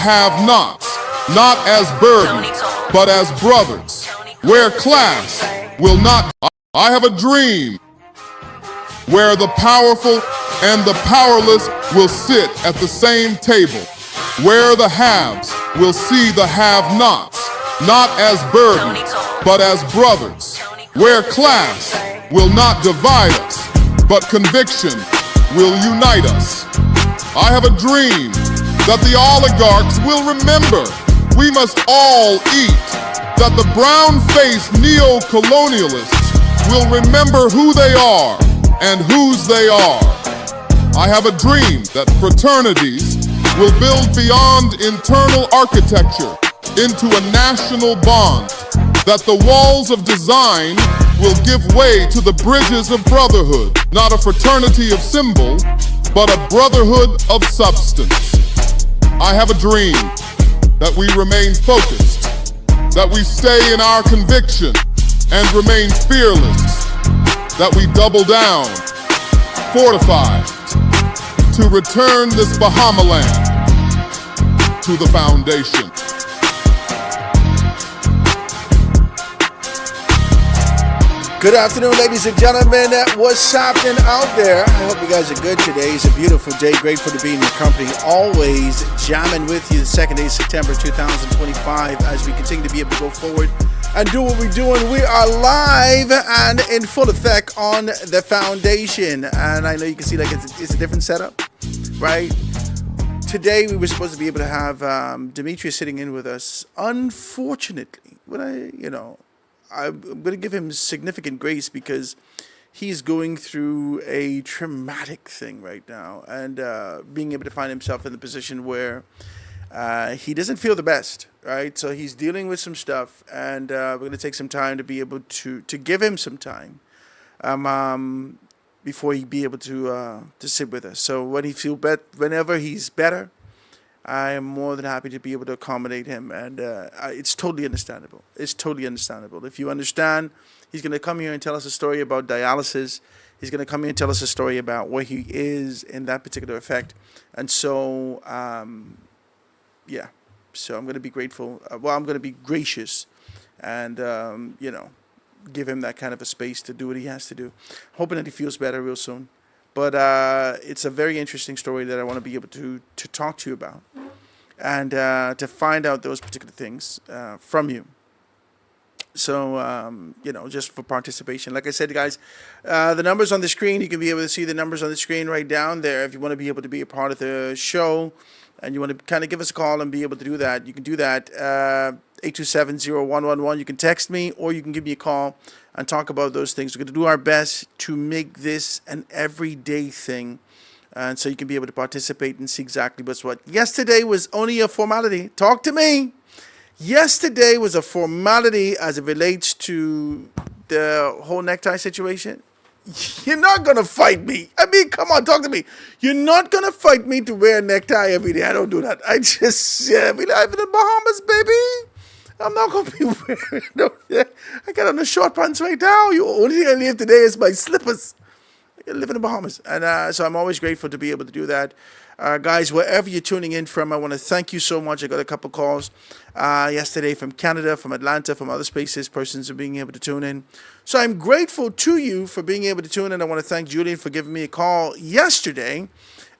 have-nots, not as burdens, but as brothers, where class will not. I have a dream where the powerful and the powerless will sit at the same table, where the haves will see the have-nots, not as burdens, but as brothers, where class will not divide us, but conviction will unite us. I have a dream that the oligarchs will remember we must all eat, that the brown-faced neo-colonialists will remember who they are and whose they are. I have a dream that fraternities will build beyond internal architecture into a national bond, that the walls of design will give way to the bridges of brotherhood, not a fraternity of symbol, but a brotherhood of substance. I have a dream that we remain focused, that we stay in our conviction and remain fearless, that we double down, fortified, to return this Bahamaland to the foundation. Good afternoon, ladies and gentlemen. What's happening out there? I hope you guys are good today. It's a beautiful day. Grateful to be in your company. Always jamming with you the second day of September 2025 as we continue to be able to go forward and do what we're doing. We are live and in full effect on the foundation. And I know you can see like it's a different setup, right? Today we were supposed to be able to have Demetrius sitting in with us. Unfortunately, I'm going to give him significant grace because he's going through a traumatic thing right now and being able to find himself in the position where he doesn't feel the best, right? So he's dealing with some stuff, and we're going to take some time to be able to give him some time before he be able to sit with us. So when he whenever he's better, I am more than happy to be able to accommodate him, and it's totally understandable. It's totally understandable. If you understand, he's going to come here and tell us a story about dialysis. He's going to come here and tell us a story about where he is in that particular effect. And so, so I'm going to be grateful. I'm going to be gracious and, give him that kind of a space to do what he has to do. Hoping that he feels better real soon. But it's a very interesting story that I want to be able to talk to you about and to find out those particular things from you. So, just for participation. Like I said, guys, the numbers on the screen, you can be able to see the numbers on the screen right down there. If you want to be able to be a part of the show and you want to kind of give us a call and be able to do that, you can do that. 827-0111. You can text me or you can give me a call and talk about those things. We're going to do our best to make this an everyday thing. And so you can be able to participate and see exactly what's what. Yesterday was only a formality. Talk to me. Yesterday was a formality as it relates to the whole necktie situation. You're not going to fight me. I mean, come on, talk to me. You're not going to fight me to wear a necktie every day. I don't do that. We live in the Bahamas, baby. I'm not going to be wearing I got on the short pants right now. The only thing I leave today is my slippers. I live in the Bahamas. And so I'm always grateful to be able to do that. Guys, wherever you're tuning in from, I want to thank you so much. I got a couple calls yesterday from Canada, from Atlanta, from other spaces, persons are being able to tune in. So I'm grateful to you for being able to tune in. I want to thank Julian for giving me a call yesterday.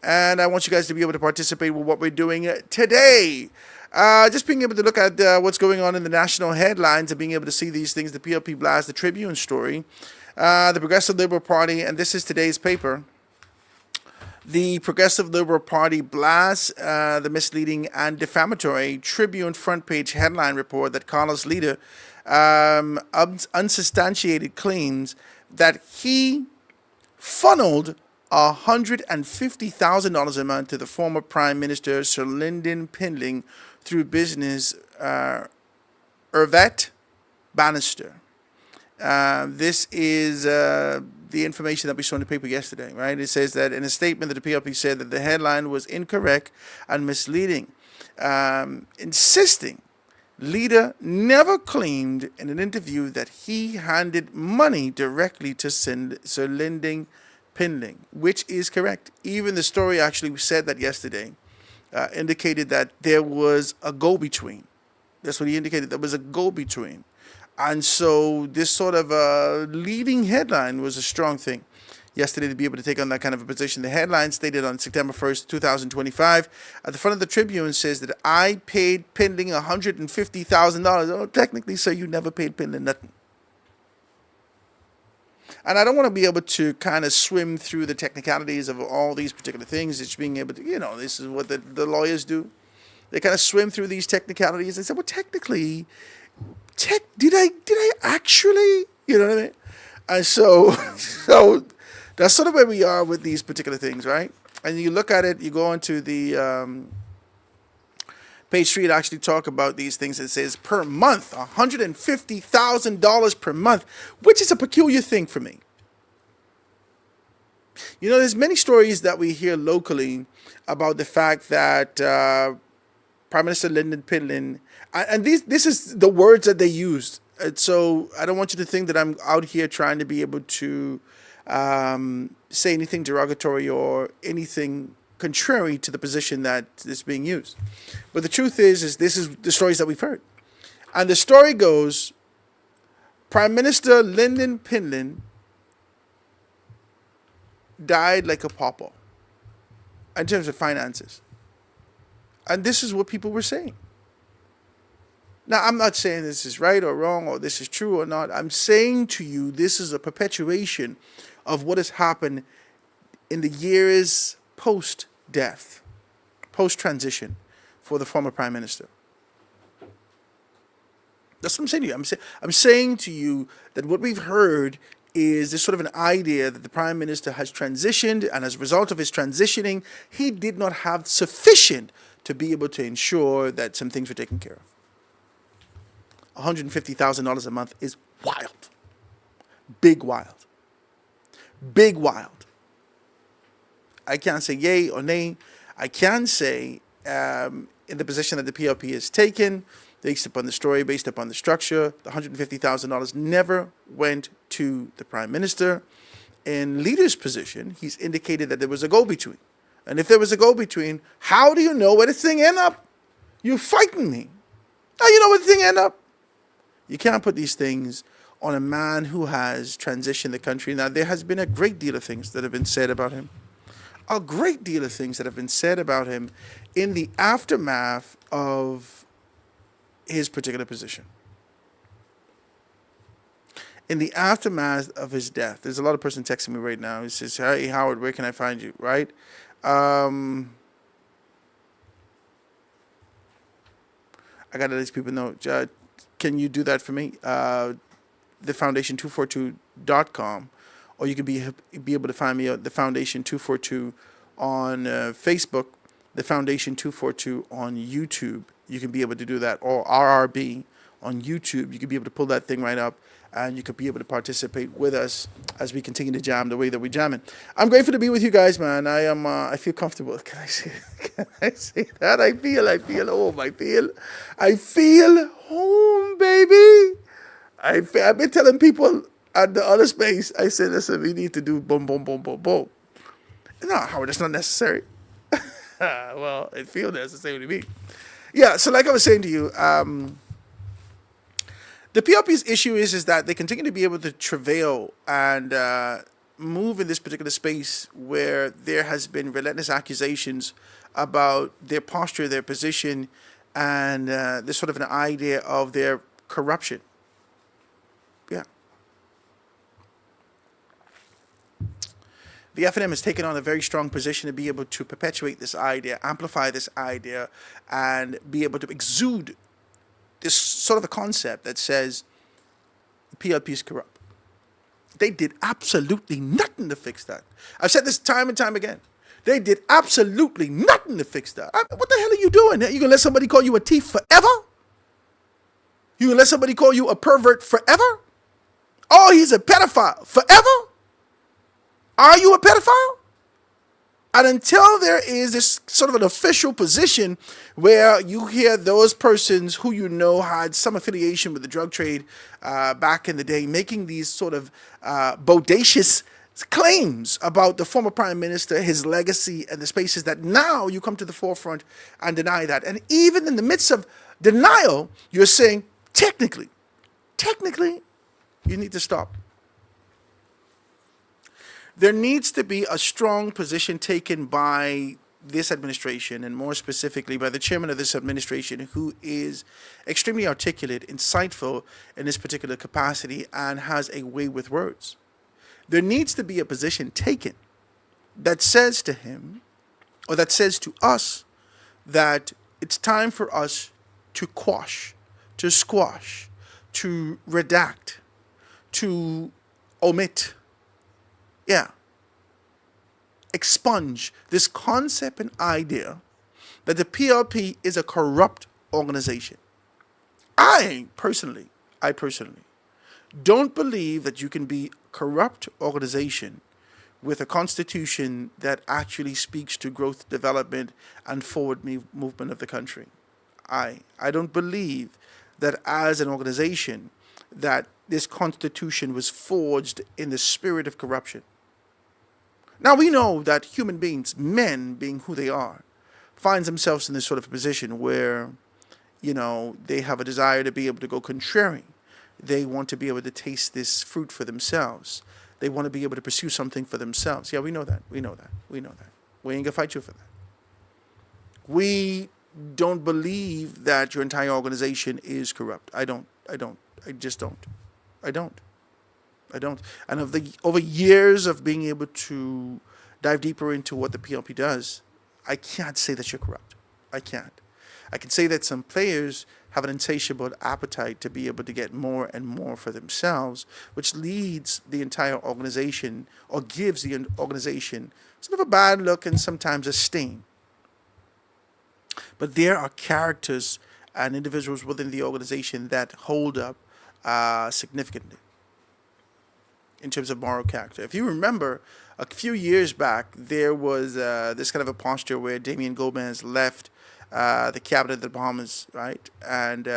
And I want you guys to be able to participate with what we're doing today. Just being able to look at what's going on in the national headlines and being able to see these things, the PLP Blast, the Tribune story, the Progressive Liberal Party, and this is today's paper. The Progressive Liberal Party blasts the misleading and defamatory Tribune front page headline report that Carlos leader unsubstantiated claims that he funneled $150,000 a month to the former Prime Minister Sir Lyndon Pindling through business Irvette Bannister. This is the information that we saw in the paper yesterday, right? It says that in a statement that the PLP said that the headline was incorrect and misleading, insisting leader never claimed in an interview that he handed money directly to Sir Lyndon Pindling, which is correct. Even the story actually said that yesterday, indicated that there was a go-between. That's what he indicated. There was a go-between. And so this sort of leading headline was a strong thing yesterday to be able to take on that kind of a position. The headline stated on September 1st, 2025, at the front of the Tribune says that I paid Pendling $150,000. Oh, technically, sir, you never paid Pendling nothing. And I don't want to be able to kind of swim through the technicalities of all these particular things. It's being able to, this is what the lawyers do. They kind of swim through these technicalities and say, well, technically, did I actually, you know what I mean? And so that's sort of where we are with these particular things, right? And you look at it, you go into the page 3 to actually talk about these things. It says per month, $150,000 per month, which is a peculiar thing for me. There's many stories that we hear locally about the fact that Prime Minister Lyndon Pendling, and this is the words that they used. And so I don't want you to think that I'm out here trying to be able to say anything derogatory or anything contrary to the position that is being used. But the truth is this is the stories that we've heard. And the story goes, Prime Minister Lyndon Pendling died like a pauper in terms of finances. And this is what people were saying. Now, I'm not saying this is right or wrong or this is true or not. I'm saying to you, this is a perpetuation of what has happened in the years post-death, post-transition for the former Prime Minister. That's what I'm saying to you. I'm saying to you that what we've heard is this sort of an idea that the Prime Minister has transitioned, and as a result of his transitioning, he did not have sufficient to be able to ensure that some things were taken care of. $150,000 a month is wild. Big wild. Big wild. I can't say yay or nay. I can say in the position that the PLP has taken, based upon the story, based upon the structure, the $150,000 never went to the Prime Minister. In Leader's position, he's indicated that there was a go-between. And if there was a go-between, how do you know where the thing end up? You're fighting me. How do you know where the thing end up? You can't put these things on a man who has transitioned the country. Now, there has been a great deal of things that have been said about him. A great deal of things that have been said about him in the aftermath of his particular position. In the aftermath of his death, there's a lot of person texting me right now. He says, hey, Howard, where can I find you? Right? I got to let these people know. Can you do that for me? thefoundation242.com, or you can be able to find me at the Foundation 242 on Facebook, the Foundation 242 on YouTube. You can be able to do that, or RRB on YouTube. You can be able to pull that thing right up, and you could be able to participate with us as we continue to jam the way that we're jamming. I'm grateful to be with you guys, man. I feel comfortable. Can I say that? I feel home. I feel home, baby. I've been telling people at the other space, I said, listen, we need to do boom, boom, boom, boom, boom. No, Howard, that's not necessary. Well, it feels necessary to me. Yeah, so like I was saying to you, the PLP's issue is that they continue to be able to travail and move in this particular space where there has been relentless accusations about their posture, their position, and this sort of an idea of their corruption. Yeah. The FNM has taken on a very strong position to be able to perpetuate this idea, amplify this idea, and be able to exude this sort of a concept that says the PLP is corrupt. They did absolutely nothing to fix that. I've said this time and time again. They did absolutely nothing to fix that. What the hell are you doing? You gonna let somebody call you a thief forever? You gonna let somebody call you a pervert forever? Oh, he's a pedophile forever? Are you a pedophile? And until there is this sort of an official position where you hear those persons who you know had some affiliation with the drug trade back in the day making these sort of bodacious claims about the former prime minister, his legacy, and the spaces that now you come to the forefront and deny that. And even in the midst of denial, you're saying, technically, you need to stop. There needs to be a strong position taken by this administration, and more specifically by the chairman of this administration, who is extremely articulate, insightful in this particular capacity, and has a way with words. There needs to be a position taken that says to him, or that says to us, that it's time for us to quash, to squash, to redact, to omit, expunge this concept and idea that the PLP is a corrupt organization. I personally don't believe that you can be a corrupt organization with a constitution that actually speaks to growth, development, and forward movement of the country. I don't believe that as an organization that this constitution was forged in the spirit of corruption. Now, we know that human beings, men being who they are, find themselves in this sort of position where, they have a desire to be able to go contrary. They want to be able to taste this fruit for themselves. They want to be able to pursue something for themselves. Yeah, we know that. We ain't going to fight you for that. We don't believe that your entire organization is corrupt. I don't. And over years of being able to dive deeper into what the PLP does, I can't say that you're corrupt. I can't. I can say that some players have an insatiable appetite to be able to get more and more for themselves, which leads the entire organization, or gives the organization sort of a bad look and sometimes a stain. But there are characters and individuals within the organization that hold up significantly in terms of moral character. If you remember, a few years back, there was this kind of a posture where Damian Gomez left the cabinet of the Bahamas, right, and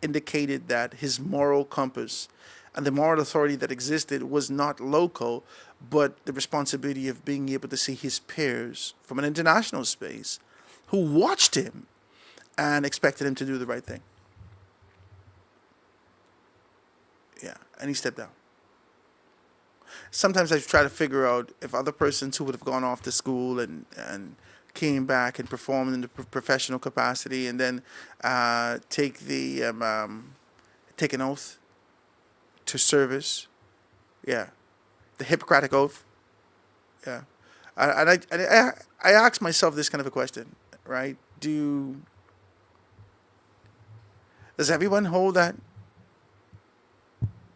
indicated that his moral compass and the moral authority that existed was not local, but the responsibility of being able to see his peers from an international space who watched him and expected him to do the right thing. Yeah, and he stepped down. Sometimes I try to figure out if other persons who would have gone off to school and came back and performed in the professional capacity and then take an oath to service, the Hippocratic oath, and I ask myself this kind of a question, right? Does everyone hold that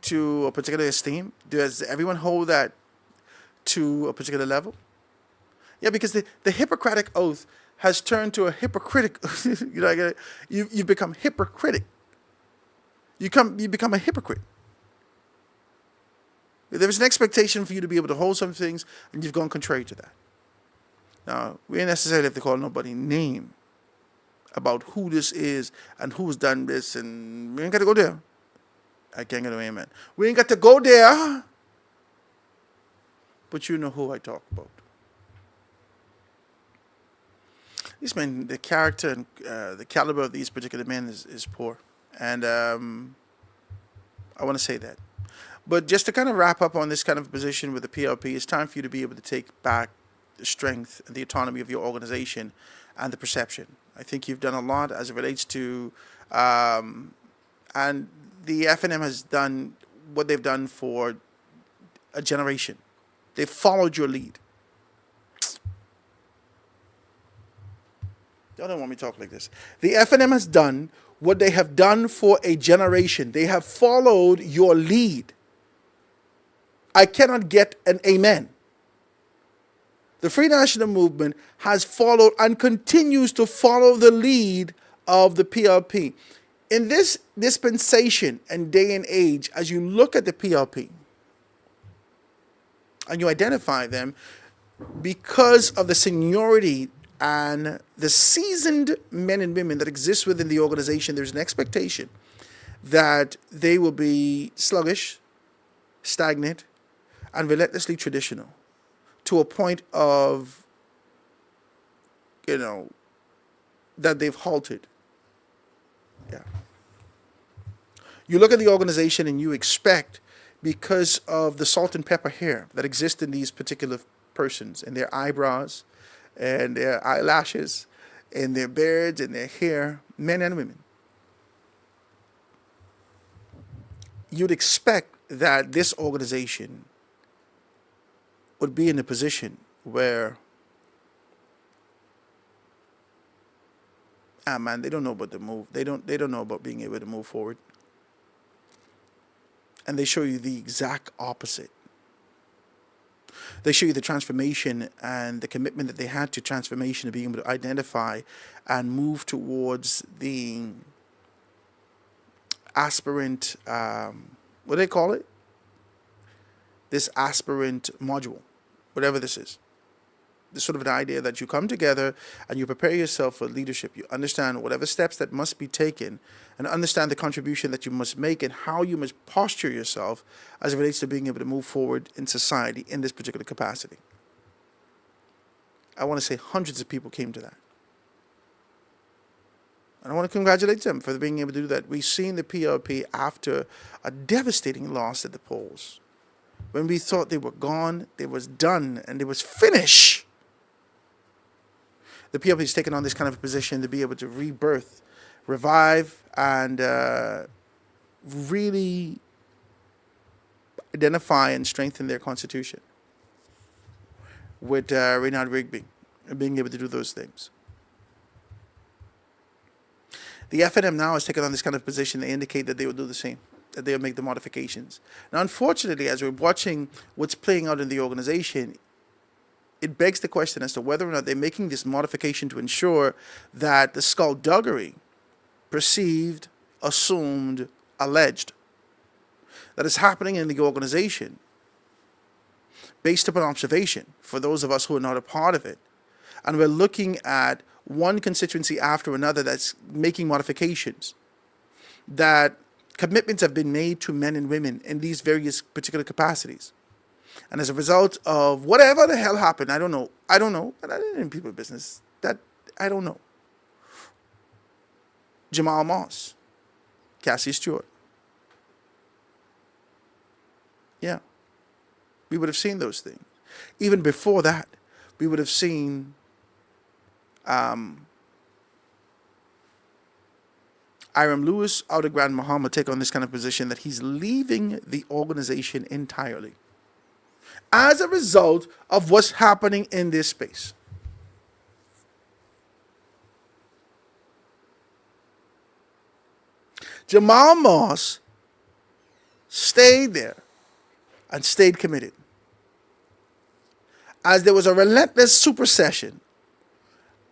to a particular esteem? Does everyone hold that to a particular level? Yeah, because the Hippocratic oath has turned to a hypocritic. You become hypocritic. You become a hypocrite. There is an expectation for you to be able to hold some things, and you've gone contrary to that. Now, we ain't necessarily have to call nobody name about who this is and who's done this, and we ain't got to go there. I can't get away, amen. We ain't got to go there, but you know who I talk about. These men, the character and the caliber of these particular men is poor, and I want to say that. But just to kind of wrap up on this kind of position with the PLP, it's time for you to be able to take back the strength and the autonomy of your organization and the perception. I think you've done a lot as it relates to, and the FNM has done what they've done for a generation. They've followed your lead. Y'all don't want me to talk like this. The FNM has done what they have done for a generation. They have followed your lead. I cannot get an amen. The Free National Movement has followed and continues to follow the lead of the PLP. In this dispensation and day and age, as you look at the PLP and you identify them, because of the seniority and the seasoned men and women that exist within the organization, there's an expectation that they will be sluggish, stagnant, and relentlessly traditional to a point of, that they've halted. Yeah. You look at the organization and you expect, because of the salt and pepper hair that exists in these particular persons, and their eyebrows, and their eyelashes, and their beards, and their hair, men and women, you'd expect that this organization would be in a position where, man, they don't know about the move. They don't know about being able to move forward. And they show you the exact opposite. They show you the transformation and the commitment that they had to transformation, to being able to identify and move towards the aspirant, what do they call it? This aspirant module, whatever this is. This sort of an idea that you come together and you prepare yourself for leadership. You understand whatever steps that must be taken, and understand the contribution that you must make and how you must posture yourself as it relates to being able to move forward in society in this particular capacity. I want to say hundreds of people came to that. And I want to congratulate them for being able to do that. We've seen the PLP after a devastating loss at the polls. When we thought they were gone, they was done, and they was finished. The PLP has taken on this kind of a position to be able to rebirth, revive, and really identify and strengthen their constitution with Reinhard Rigby and being able to do those things. The FNM now has taken on this kind of position. They indicate that they will do the same, that they will make the modifications. Now, unfortunately, as we're watching what's playing out in the organization, it begs the question as to whether or not they're making this modification to ensure that the skullduggery, perceived, assumed, alleged, that is happening in the organization, based upon observation, for those of us who are not a part of it, and we're looking at one constituency after another that's making modifications, that commitments have been made to men and women in these various particular capacities. And as a result of whatever the hell happened, I don't know, and I didn't in people's business, that I don't know. Jamal Moss, Cassie Stewart. Yeah. We would have seen those things. Even before that, we would have seen Iram Lewis, Outer Grand Muhammad take on this kind of position that he's leaving the organization entirely as a result of what's happening in this space. Jamal Moss stayed there and stayed committed, as there was a relentless supersession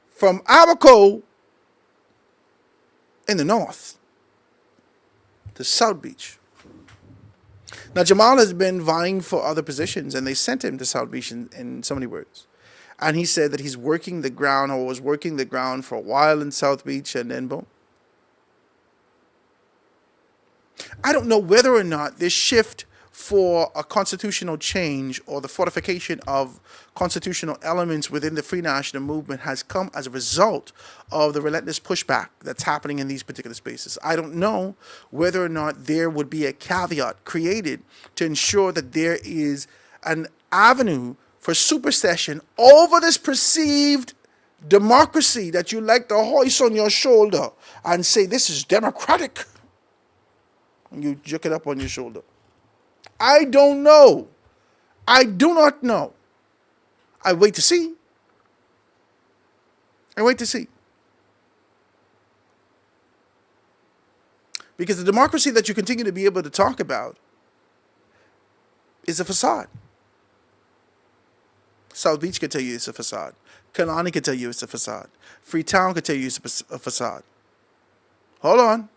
from Abaco in the north to South Beach. Now, Jamal has been vying for other positions, and they sent him to South Beach in so many words. And he said that he's working the ground, or was working the ground for a while in South Beach, and then boom. I don't know whether or not this shift for a constitutional change or the fortification of constitutional elements within the Free National Movement has come as a result of the relentless pushback that's happening in these particular spaces. I don't know whether or not there would be a caveat created to ensure that there is an avenue for supersession over this perceived democracy that you like to hoist on your shoulder and say, this is democratic. And you jerk it up on your shoulder. I don't know. I do not know. I wait to see. I wait to see. Because the democracy that you continue to be able to talk about is a facade. South Beach can tell you it's a facade. Kalani can tell you it's a facade. Freetown can tell you it's a facade. Hold on.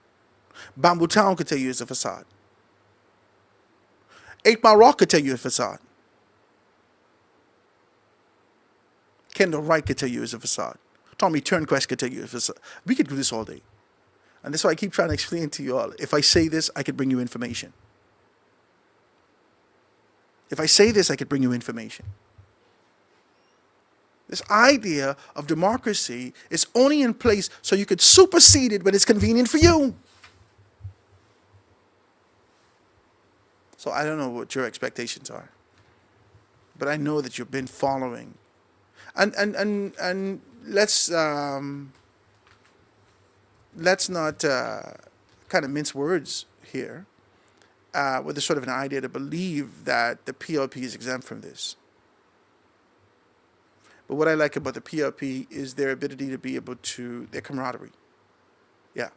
Bamboo Town can tell you it's a facade. 8 Mile Rock could tell you a facade. Kendall Wright could tell you it's a facade. Tommy Turnquest could tell you it's a facade. We could do this all day. And that's why I keep trying to explain to you all. If I say this, I could bring you information. If I say this, I could bring you information. This idea of democracy is only in place so you could supersede it when it's convenient for you. So I don't know what your expectations are, but I know that you've been following. And let's not kind of mince words here with a sort of an idea to believe that the PLP is exempt from this. But what I like about the PLP is their ability to be able to, their camaraderie. Yeah.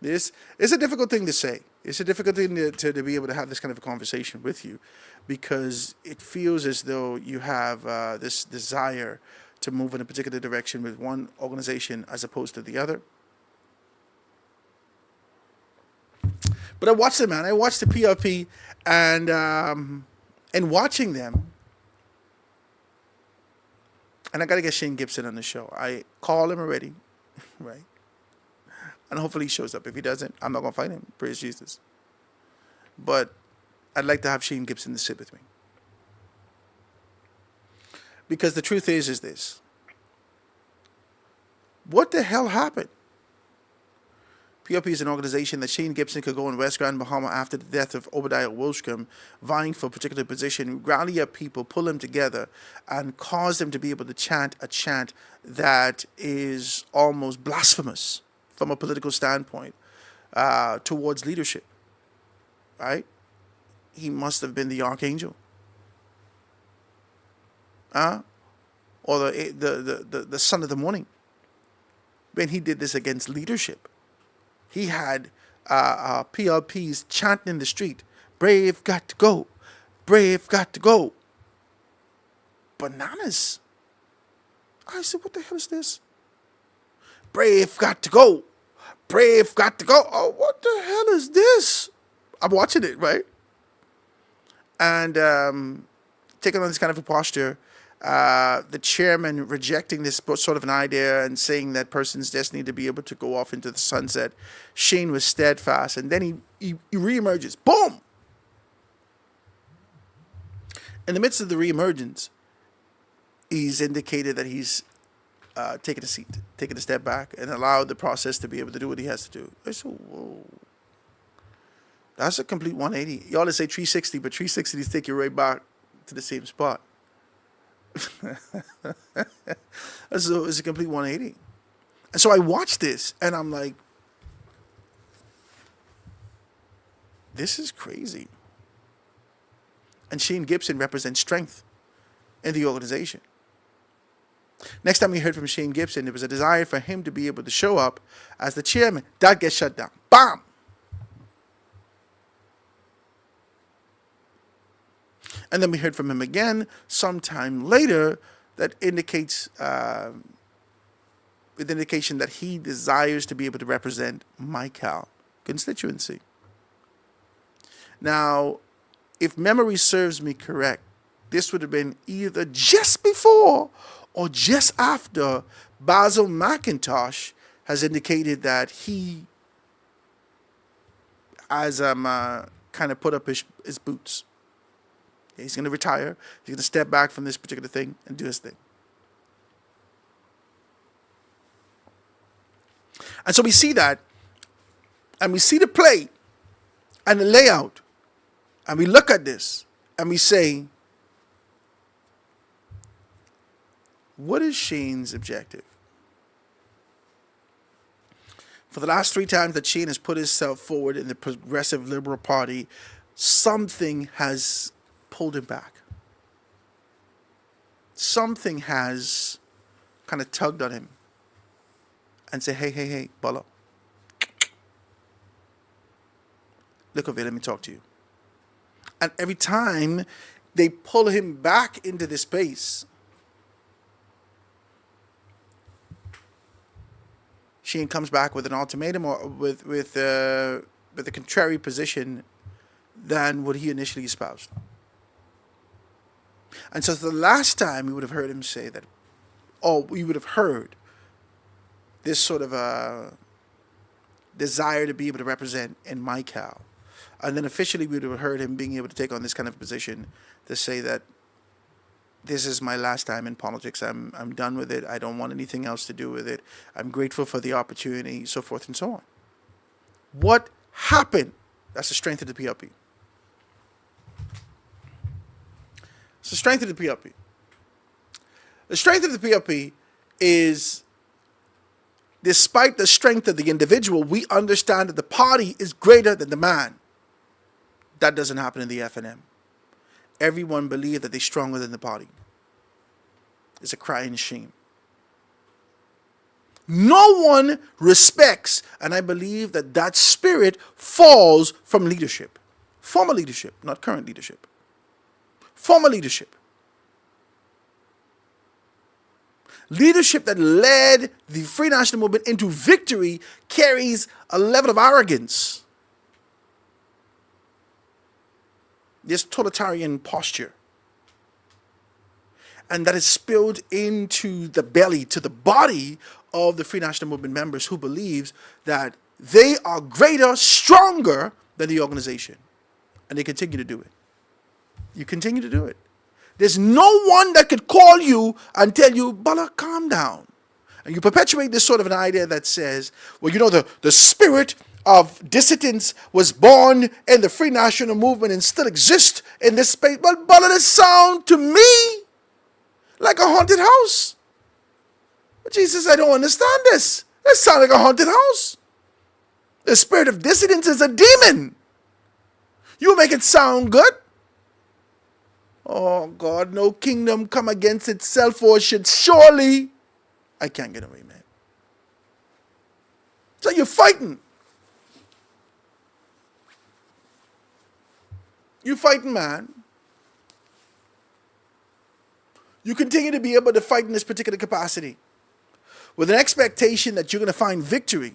This is a difficult thing to say. It's a difficult thing to be able to have this kind of a conversation with you, because it feels as though you have this desire to move in a particular direction with one organization as opposed to the other. But I watched them, man. I watched the PLP, and watching them, and I got to get Shane Gibson on the show. I called him already, right? And hopefully he shows up. If he doesn't, I'm not going to fight him. Praise Jesus. But I'd like to have Shane Gibson to sit with me. Because the truth is this. What the hell happened? PLP is an organization that Shane Gibson could go in West Grand, Bahama after the death of Obadiah Wolfstrom, vying for a particular position, rally up people, pull them together, and cause them to be able to chant a chant that is almost blasphemous from a political standpoint towards leadership. Right? He must have been the archangel. Or the son of the morning. When he did this against leadership. He had PLPs chanting in the street, "Brave got to go, brave got to go." Bananas. I said, what the hell is this? Brave got to go, brave got to go. Oh, what the hell is this? I'm watching it, right? And taking on this kind of a posture, the chairman rejecting this sort of an idea and saying that person's destiny to be able to go off into the sunset. Shane was steadfast, and then he reemerges. Boom! In the midst of the reemergence, he's indicated that he's taken a seat, taken a step back, and allowed the process to be able to do what he has to do. I said, whoa. That's a complete 180. Y'all say 360, but 360 is take you right back to the same spot. So it's a complete 180. And so I watched this, and I'm like, this is crazy. And Shane Gibson represents strength in the organization. Next time we heard from Shane Gibson, there was a desire for him to be able to show up as the chairman. That gets shut down. Bam! And then we heard from him again sometime later that indicates with indication that he desires to be able to represent my Cal constituency. Now, if memory serves me correct, this would have been either just before or just after Basil McIntosh has indicated that he has kind of put up his boots. He's going to retire. He's going to step back from this particular thing and do his thing. And so we see that, and we see the play and the layout, and we look at this, and we say, what is Shane's objective? For the last 3 times that Shane has put himself forward in the Progressive Liberal Party, something has pulled him back. Something has kind of tugged on him and said, hey, Bolo. Look over here, let me talk to you. And every time they pull him back into this space, Shane comes back with an ultimatum or with a contrary position than what he initially espoused. And so the last time we would have heard him say that, or we would have heard this sort of a desire to be able to represent in my Cal, And then officially we would have heard him being able to take on this kind of position to say that this is my last time in politics. I'm done with it. I don't want anything else to do with it. I'm grateful for the opportunity, so forth and so on. What happened? That's the strength of the PRP. It's the strength of the PRP. The strength of the PRP is, despite the strength of the individual, we understand that the party is greater than the man. That doesn't happen in the FNM. Everyone believes that they're stronger than the party. It's a crying shame. No one respects, and I believe that that spirit falls from leadership. Former leadership, not current leadership. Former leadership. Leadership that led the Free National Movement into victory carries a level of arrogance. This totalitarian posture. And that is spilled into the belly, to the body of the Free National Movement members who believes that they are greater, stronger than the organization. And they continue to do it. You continue to do it. There's no one that could call you and tell you, Bala, calm down. And you perpetuate this sort of an idea that says, well, you know, the spirit of dissidence was born in the Free National Movement and still exists in this space. Well, Bala, this sound to me like a haunted house. But Jesus, I don't understand this. That sounds like a haunted house. The spirit of dissidence is a demon. You make it sound good. Oh God, no kingdom come against itself, or should surely. I can't get away, man. So you're fighting. You're fighting, man. You continue to be able to fight in this particular capacity with an expectation that you're going to find victory,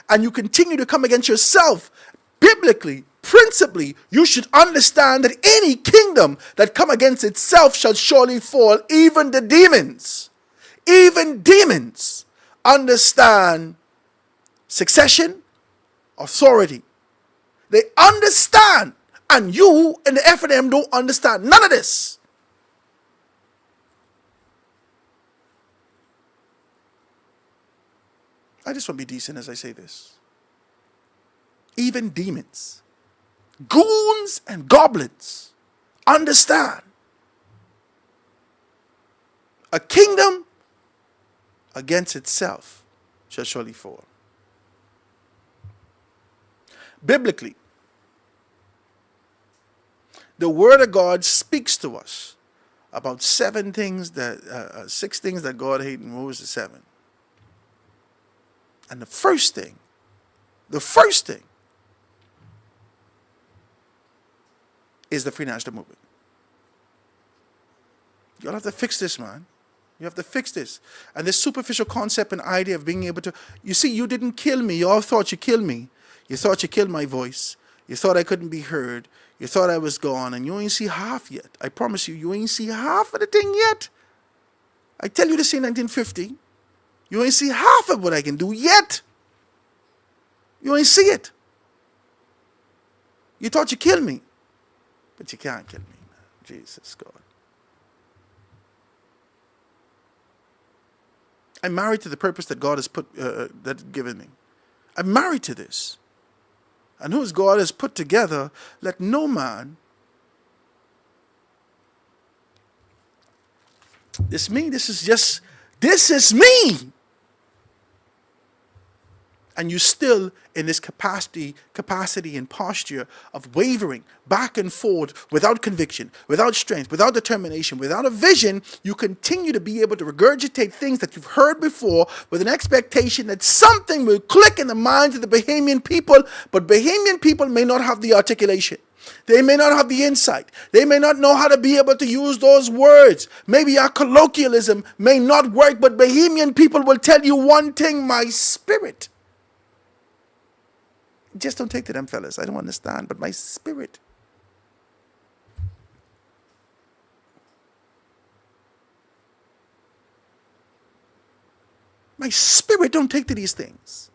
and you continue to come against yourself. Biblically, principally, you should understand that any kingdom that come against itself shall surely fall. Even the demons, understand succession, authority. They understand, and you and the FNM don't understand none of this. I just want to be decent as I say this. Even demons, goons and goblins understand a kingdom against itself shall surely fall. Biblically, the Word of God speaks to us about 6 things that God hated, and what was the 7? And the first thing is the Free National Movement. You'll have to fix this, man. You have to fix this. And this superficial concept and idea of being able to, you see, you didn't kill me. You all thought you killed me. You thought you killed my voice. You thought I couldn't be heard. You thought I was gone. And you ain't see half yet. I promise you, you ain't see half of the thing yet. I tell you this in 1950. You ain't see half of what I can do yet. You ain't see it. You thought you killed me. But you can't kill me, man. Jesus, God. I'm married to the purpose that God has given me. I'm married to this. And whose God has put together, let no man. This is me. And you still in this capacity and posture of wavering back and forth without conviction, without strength, without determination, without a vision. You continue to be able to regurgitate things that you've heard before with an expectation that something will click in the minds of the Bahamian people, but Bahamian people may not have the articulation. They may not have the insight. They may not know how to be able to use those words. Maybe our colloquialism may not work, but Bahamian people will tell you one thing: my spirit. Just don't take to them, fellas. I don't understand, but my spirit. My spirit don't take to these things.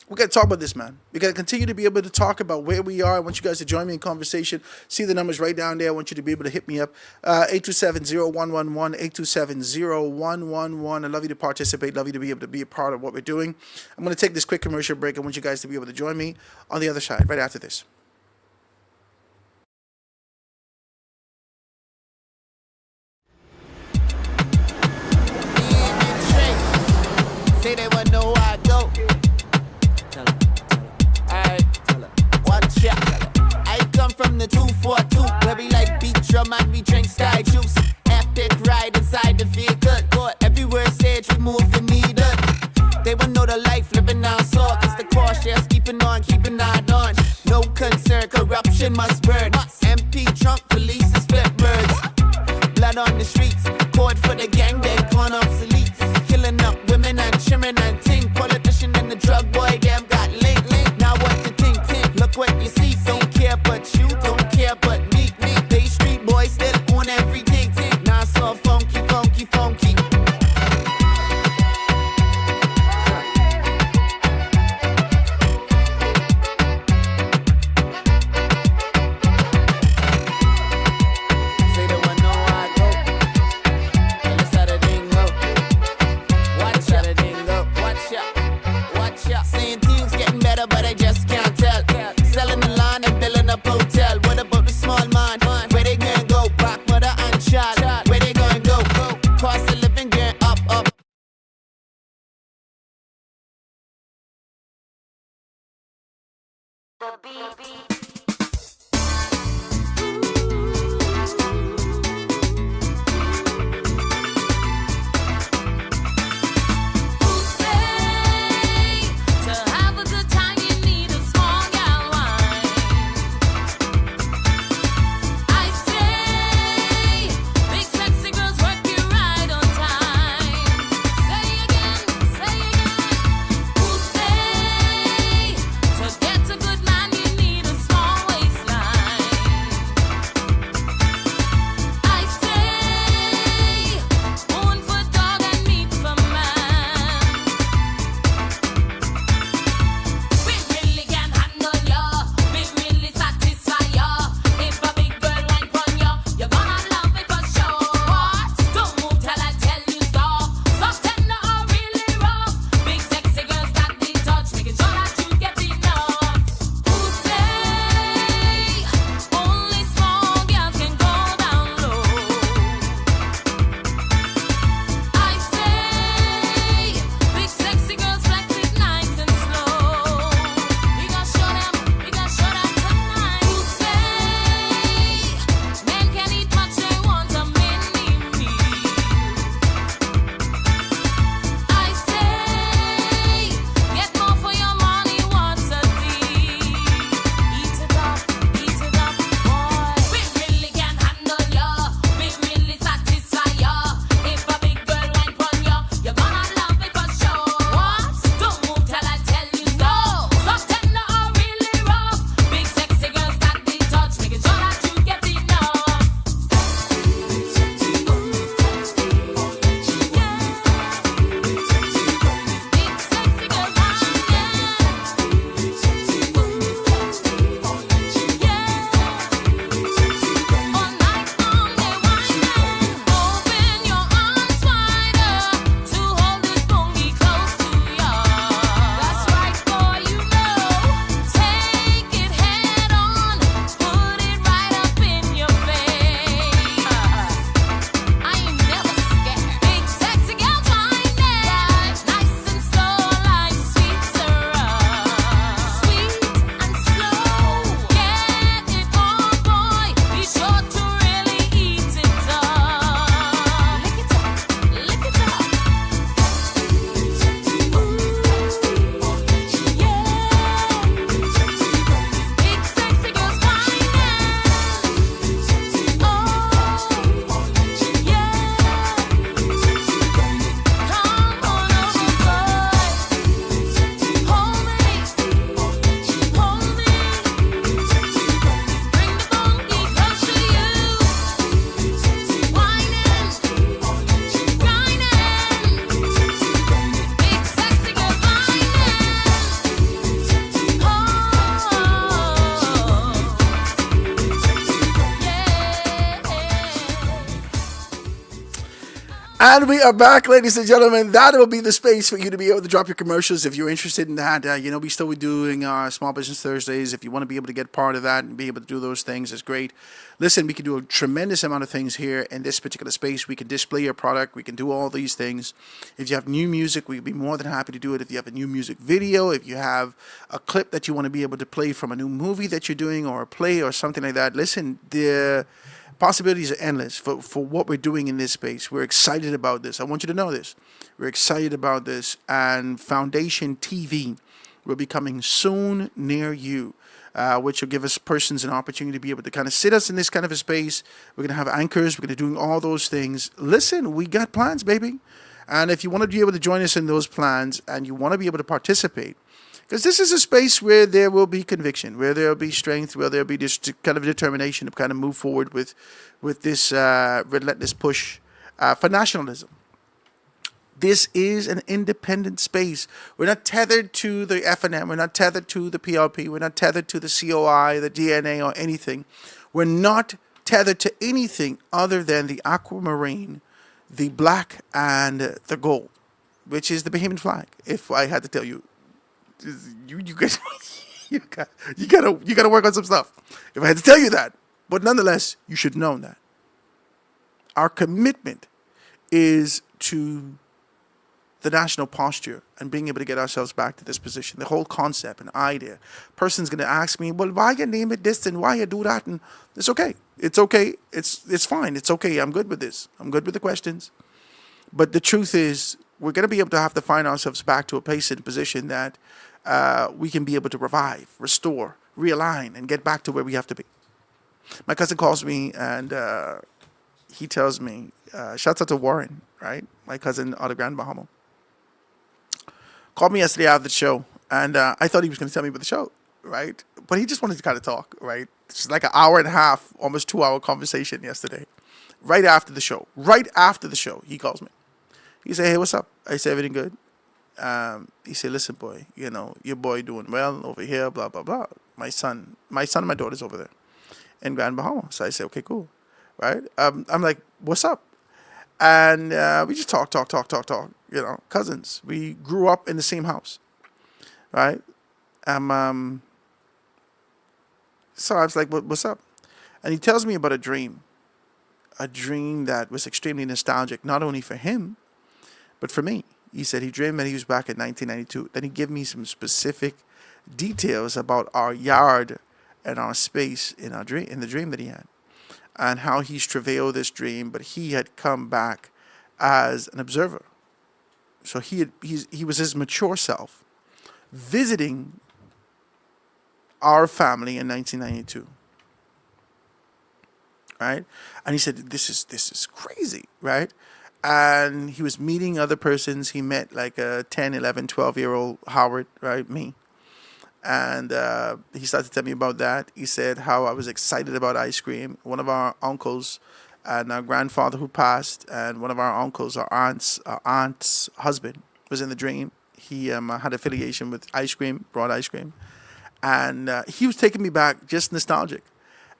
We got to talk about this, man. We got to continue to be able to talk about where we are. I want you guys to join me in conversation. See the numbers right down there. I want you to be able to hit me up. 827-0111, 827-0111. I love you to participate. Love you to be able to be a part of what we're doing. I'm going to take this quick commercial break. I want you guys to be able to join me on the other side right after this. Say they wanna know where I go. Alright, watch ya. I come from the 242, where we like beat drum and we drink sky juice. Epic ride inside the vehicle. Everywhere stage we move the needle. They wanna know the life living our soul. It's the cautious, keeping on. No concern, corruption must burn. MP drunk, police and split birds. Blood on the streets, code for the gang, they gone obsolete. Killing up women and children and ting. Politician and the drug boy, them got linked. Now what you think? Look what you see. Don't care but you, don't care but me. They street boys still own everything. Now so funky. Say they wanna know where I go. And it's how the thing go. Watch ya. Saying things getting better, but I just can't tell. Selling the line and building up hotel. What about the small man? Where they gonna go? Back, mother and child. Where they gonna go? Cost of living going up. To have a good time, you need a small gal wine. I say, big sexy girls work you right on time. Say again. Who say, to get a good man, you need a small And we are back, ladies and gentlemen. That will be the space for you to be able to drop your commercials if you're interested in that. We still be doing our Small Business Thursdays. If you want to be able to get part of that and be able to do those things, it's great. Listen, we can do a tremendous amount of things here in this particular space. We can display your product. We can do all these things. If you have new music, we'd be more than happy to do it. If you have a new music video, if you have a clip that you want to be able to play from a new movie that you're doing or a play or something like that, listen, the possibilities are endless for what we're doing in this space. We're excited about this. I want you to know this. We're excited about this. And Foundation TV will be coming soon near you, which will give us persons an opportunity to be able to kind of sit us in this kind of a space. We're going to have anchors. We're going to do all those things. Listen, we got plans, baby. And if you want to be able to join us in those plans and you want to be able to participate, because this is a space where there will be conviction, where there will be strength, where there will be this kind of determination to kind of move forward with this relentless push for nationalism. This is an independent space. We're not tethered to the FNM. We're not tethered to the PLP. We're not tethered to the COI, the DNA, or anything. We're not tethered to anything other than the aquamarine, the black, and the gold, which is the Bahamian flag. If I had to tell you, you gotta work on some stuff. If I had to tell you that, but nonetheless, you should know that our commitment is to the national posture and being able to get ourselves back to this position. The whole concept and idea. Person's gonna ask me, well, why you name it this and why you do that? And it's okay. It's okay. It's fine. It's okay. I'm good with this. I'm good with the questions. But the truth is, we're gonna be able to have to find ourselves back to a place and position that we can be able to revive, restore, realign, and get back to where we have to be. My cousin calls me and he tells me, shouts out to Warren, right? My cousin out of Grand Bahama. Called me yesterday after the show, and I thought he was going to tell me about the show, right? But he just wanted to kind of talk, right? It's like an hour and a half, almost 2-hour conversation yesterday. Right after the show, he calls me. He said, hey, what's up? I said, everything good? He said, listen, boy, your boy doing well over here, blah, blah, blah. My son and my daughter's over there in Grand Bahama. So I said, okay, cool, right? I'm like, what's up? And we just talk, cousins. We grew up in the same house, right? So I was like, what's up? And he tells me about a dream that was extremely nostalgic, not only for him, but for me. He said he dreamed that he was back in 1992. Then he gave me some specific details about our yard and our space in the dream that he had, and how he's travailed this dream, but he had come back as an observer. So he was his mature self visiting our family in 1992. Right? And he said, this is crazy, right? And he was meeting other persons. He met like a 10, 11, 12-year-old Howard, right? Me. And he started to tell me about that. He said how I was excited about ice cream. One of our uncles and our grandfather who passed, and one of our uncles, our aunt's husband, was in the dream. He had affiliation with ice cream, brought ice cream. And he was taking me back, just nostalgic.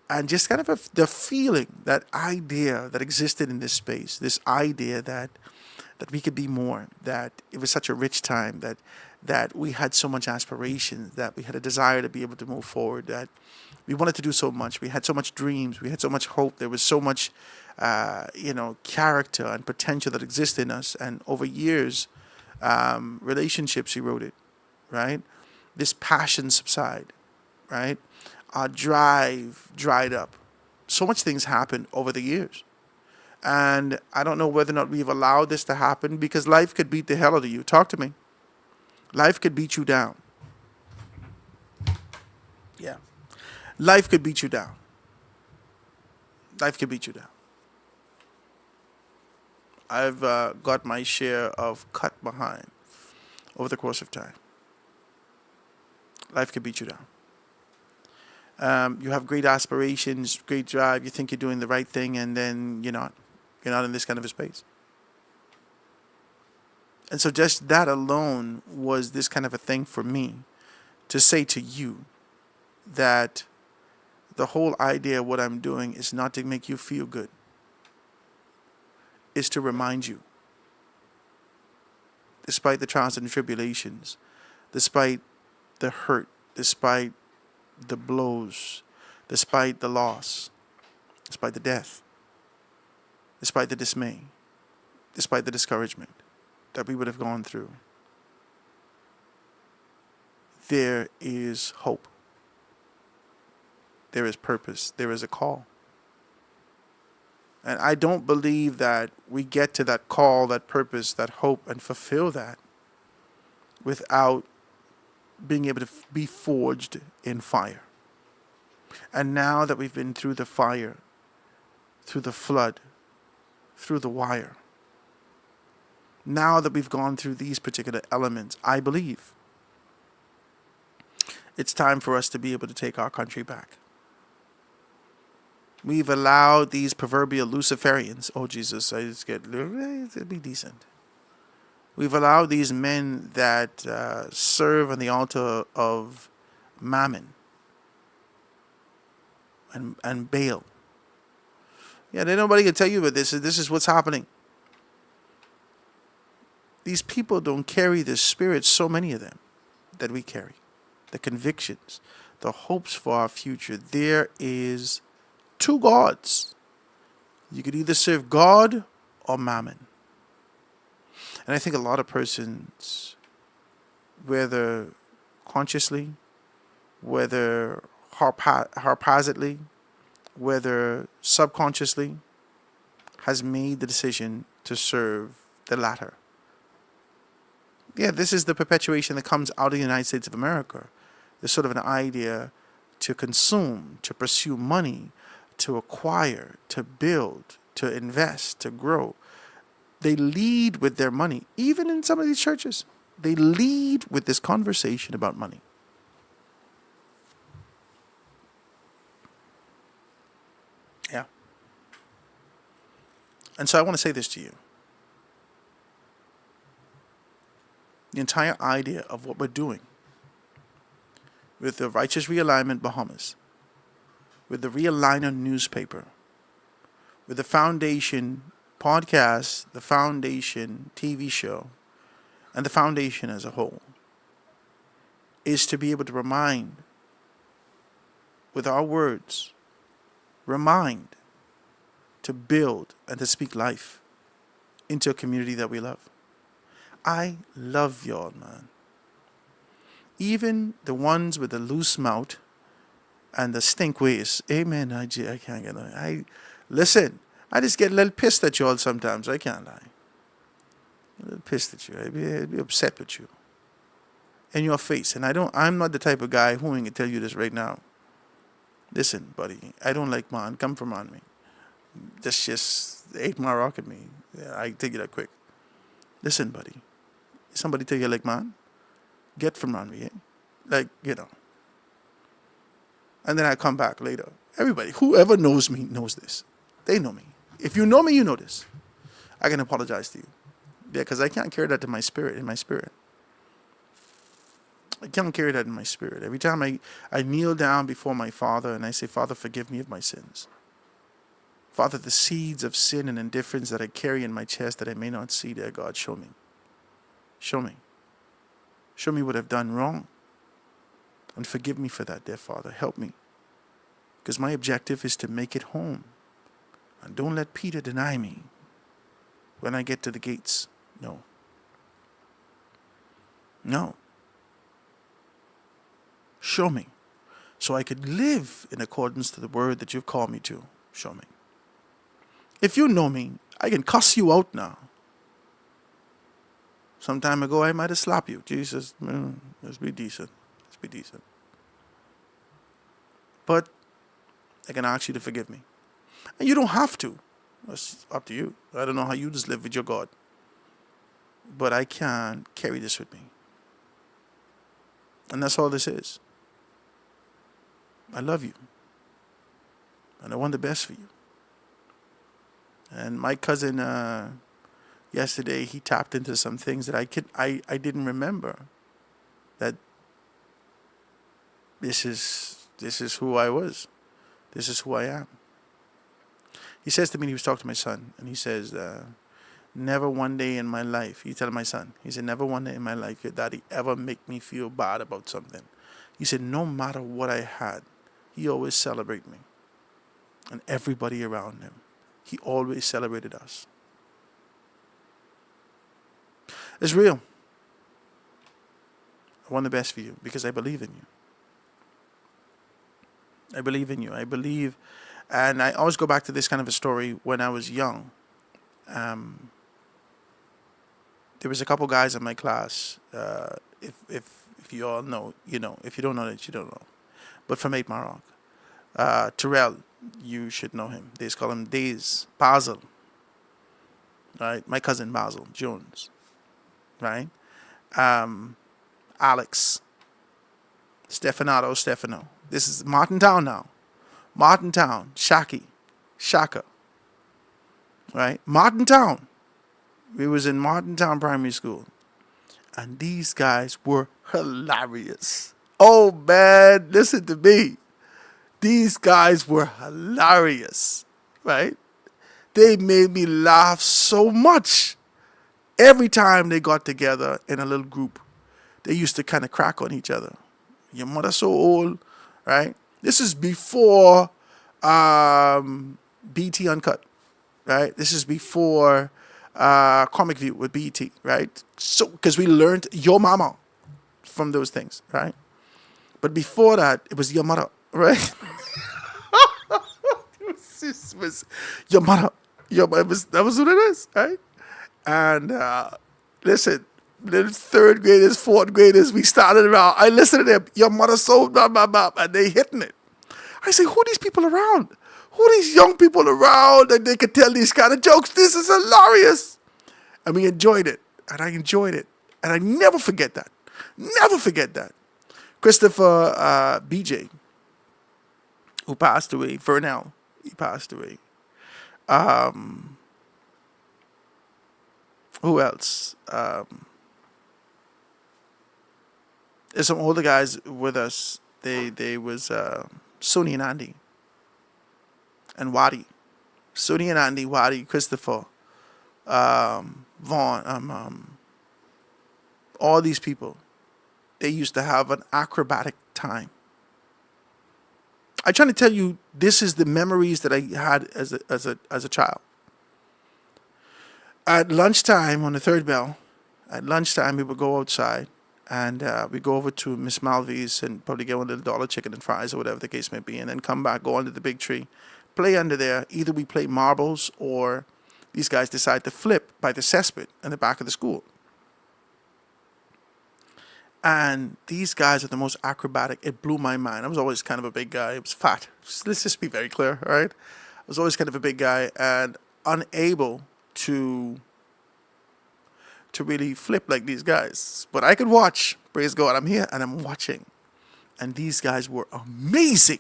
And just kind of the feeling, that idea that existed in this space, this idea that we could be more, that it was such a rich time, that we had so much aspiration, that we had a desire to be able to move forward, that we wanted to do so much. We had so much dreams. We had so much hope. There was so much, character and potential that existed in us. And over years, relationships eroded, right? This passion subsided, right? Our drive dried up. So much things happened over the years. And I don't know whether or not we've allowed this to happen, because life could beat the hell out of you. Talk to me. Life could beat you down. Yeah. Life could beat you down. Life could beat you down. I've got my share of cut behind over the course of time. Life could beat you down. You have great aspirations, great drive. You think you're doing the right thing, and then you're not. You're not in this kind of a space. And so just that alone was this kind of a thing for me to say to you that the whole idea of what I'm doing is not to make you feel good. It's to remind you despite the trials and tribulations, despite the hurt, despite the blows, despite the loss, despite the death, despite the dismay, despite the discouragement that we would have gone through, there is hope. There is purpose. There is a call. And I don't believe that we get to that call, that purpose, that hope, and fulfill that without being able to be forged in fire. And now that we've been through the fire, through the flood, through the wire, now that we've gone through these particular elements, I believe it's time for us to be able to take our country back. We've allowed these proverbial Luciferians, oh Jesus, I just get, it'll be decent. We've allowed these men that serve on the altar of Mammon and Baal. Yeah, nobody can tell you about this. This is what's happening. These people don't carry the spirit, so many of them, that we carry. The convictions, the hopes for our future. There is two gods. You could either serve God or Mammon. And I think a lot of persons, whether consciously, whether haphazardly, whether subconsciously, has made the decision to serve the latter. Yeah, this is the perpetuation that comes out of the United States of America. There's sort of an idea to consume, to pursue money, to acquire, to build, to invest, to grow. They lead with their money. Even in some of these churches, they lead with this conversation about money. Yeah. And so I want to say this to you. The entire idea of what we're doing with the Righteous Realignment Bahamas, with the Realigner newspaper, with the Foundation podcast, the Foundation TV show, and the Foundation as a whole, is to be able to remind, with our words, remind, to build and to speak life into a community that we love. I love y'all, man. Even the ones with the loose mouth and the stink ways. Amen. I can't get it. Listen, I just get a little pissed at y'all sometimes. I can't lie. A little pissed at you. I'd be upset with you. In your face. And I'm not the type of guy who can tell you this right now. Listen, buddy. I don't like man. Come from on me. That's just 8 mile rocket me. Yeah, I take you that quick. Listen, buddy. Somebody tell you like man, get from around me, eh? Like, you know. And then I come back later. Everybody, whoever knows me knows this. They know me. If you know me, you know this. I can apologize to you. Yeah, because I can't carry that in my spirit. I can't carry that in my spirit. Every time I kneel down before my Father and I say, Father, forgive me of my sins. Father, the seeds of sin and indifference that I carry in my chest that I may not see, dear God, show me. Show me. Show me what I've done wrong. And forgive me for that, dear Father. Help me. Because my objective is to make it home. And don't let Peter deny me when I get to the gates. No. No. Show me. So I could live in accordance to the word that you've called me to. Show me. If you know me, I can cuss you out now. Some time ago, I might have slapped you. Jesus, let's be decent. Let's be decent. But I can ask you to forgive me. And you don't have to. That's up to you. I don't know how you just live with your God. But I can't carry this with me. And that's all this is. I love you. And I want the best for you. And my cousin, yesterday, he tapped into some things that I didn't remember. That this is who I was. This is who I am. He says to me, he was talking to my son, and he says, never one day in my life, he told my son, he said, never one day in my life your daddy ever make me feel bad about something. He said, no matter what I had, he always celebrate me. And everybody around him. He always celebrated us. It's real. I want the best for you because I believe in you. I believe in you. I believe, and I always go back to this kind of a story when I was young. There was a couple guys in my class. If you all know, you know. If you don't know it, you don't know. But from 8 Mile Rock, Terrell, you should know him. They call him Days Basil. Right, my cousin Basil Jones. Right, Alex, Stefano. This is Martintown now. Martintown, Shaka. Right, Martintown. We was in Martintown Primary School. And these guys were hilarious. Oh, man, listen to me. These guys were hilarious, right? They made me laugh so much. Every time they got together in a little group, they used to kind of crack on each other. Your mother so old, right? This is before BT Uncut, right? This is before Comic View with BT, right? So, because we learned your mama from those things, right? But before that, it was your mother, right? This was your mother. That was what it is, right? And listen, little third graders, fourth graders, we started around. I listened to them. Your mother so blah, blah, blah, and they hitting it. I say, who are these people around? Who are these young people around that they could tell these kind of jokes? This is hilarious. And we enjoyed it. And I enjoyed it. And I never forget that. Never forget that. Christopher BJ, who passed away, Vernell, he passed away. Who else? There's some older guys with us. They was Sony and Andy. And Wadi. Sony and Andy, Wadi, Christopher, Vaughn, all these people. They used to have an acrobatic time. I'm trying to tell you, this is the memories that I had as a child. At lunchtime, on the third bell, at lunchtime we would go outside and we go over to Miss Malvy's and probably get one of the dollar chicken and fries or whatever the case may be, and then come back, go under the big tree, play under there. Either we play marbles or these guys decide to flip by the cesspit in the back of the school. And these guys are the most acrobatic. It blew my mind. I was always kind of a big guy. I was fat. Let's just be very clear, all right? I was always kind of a big guy and unable to really flip like these guys. But I could watch. Praise God. I'm here and I'm watching. And these guys were amazing.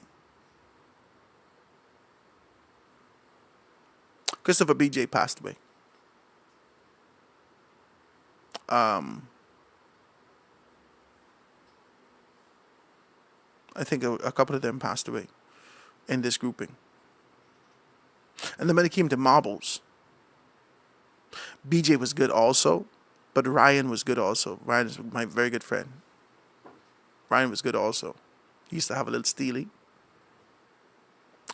Christopher BJ passed away. I think a couple of them passed away in this grouping. And then when it came to marbles, BJ was good also, but Ryan was good also. Ryan is my very good friend. Ryan was good also. He used to have a little steely.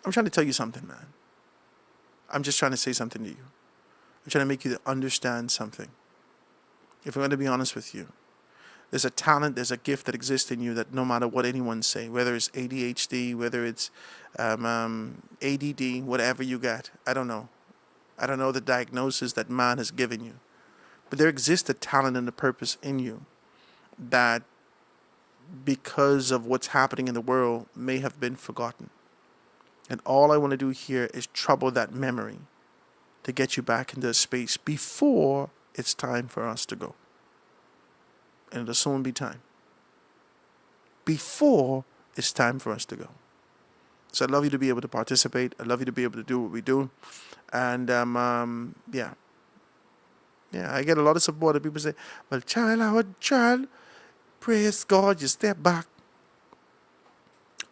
I'm trying to tell you something, man. I'm just trying to say something to you. I'm trying to make you understand something. If I'm going to be honest with you, there's a talent, there's a gift that exists in you that no matter what anyone say, whether it's ADHD, whether it's ADD, whatever you got, I don't know. I don't know the diagnosis that man has given you. But there exists a talent and a purpose in you that, because of what's happening in the world, may have been forgotten. And all I want to do here is trouble that memory to get you back into a space before it's time for us to go. And it'll soon be time. Before it's time for us to go. So I'd love you to be able to participate. I'd love you to be able to do what we do. And yeah. Yeah, I get a lot of support. People say, well, child, praise God, you step back.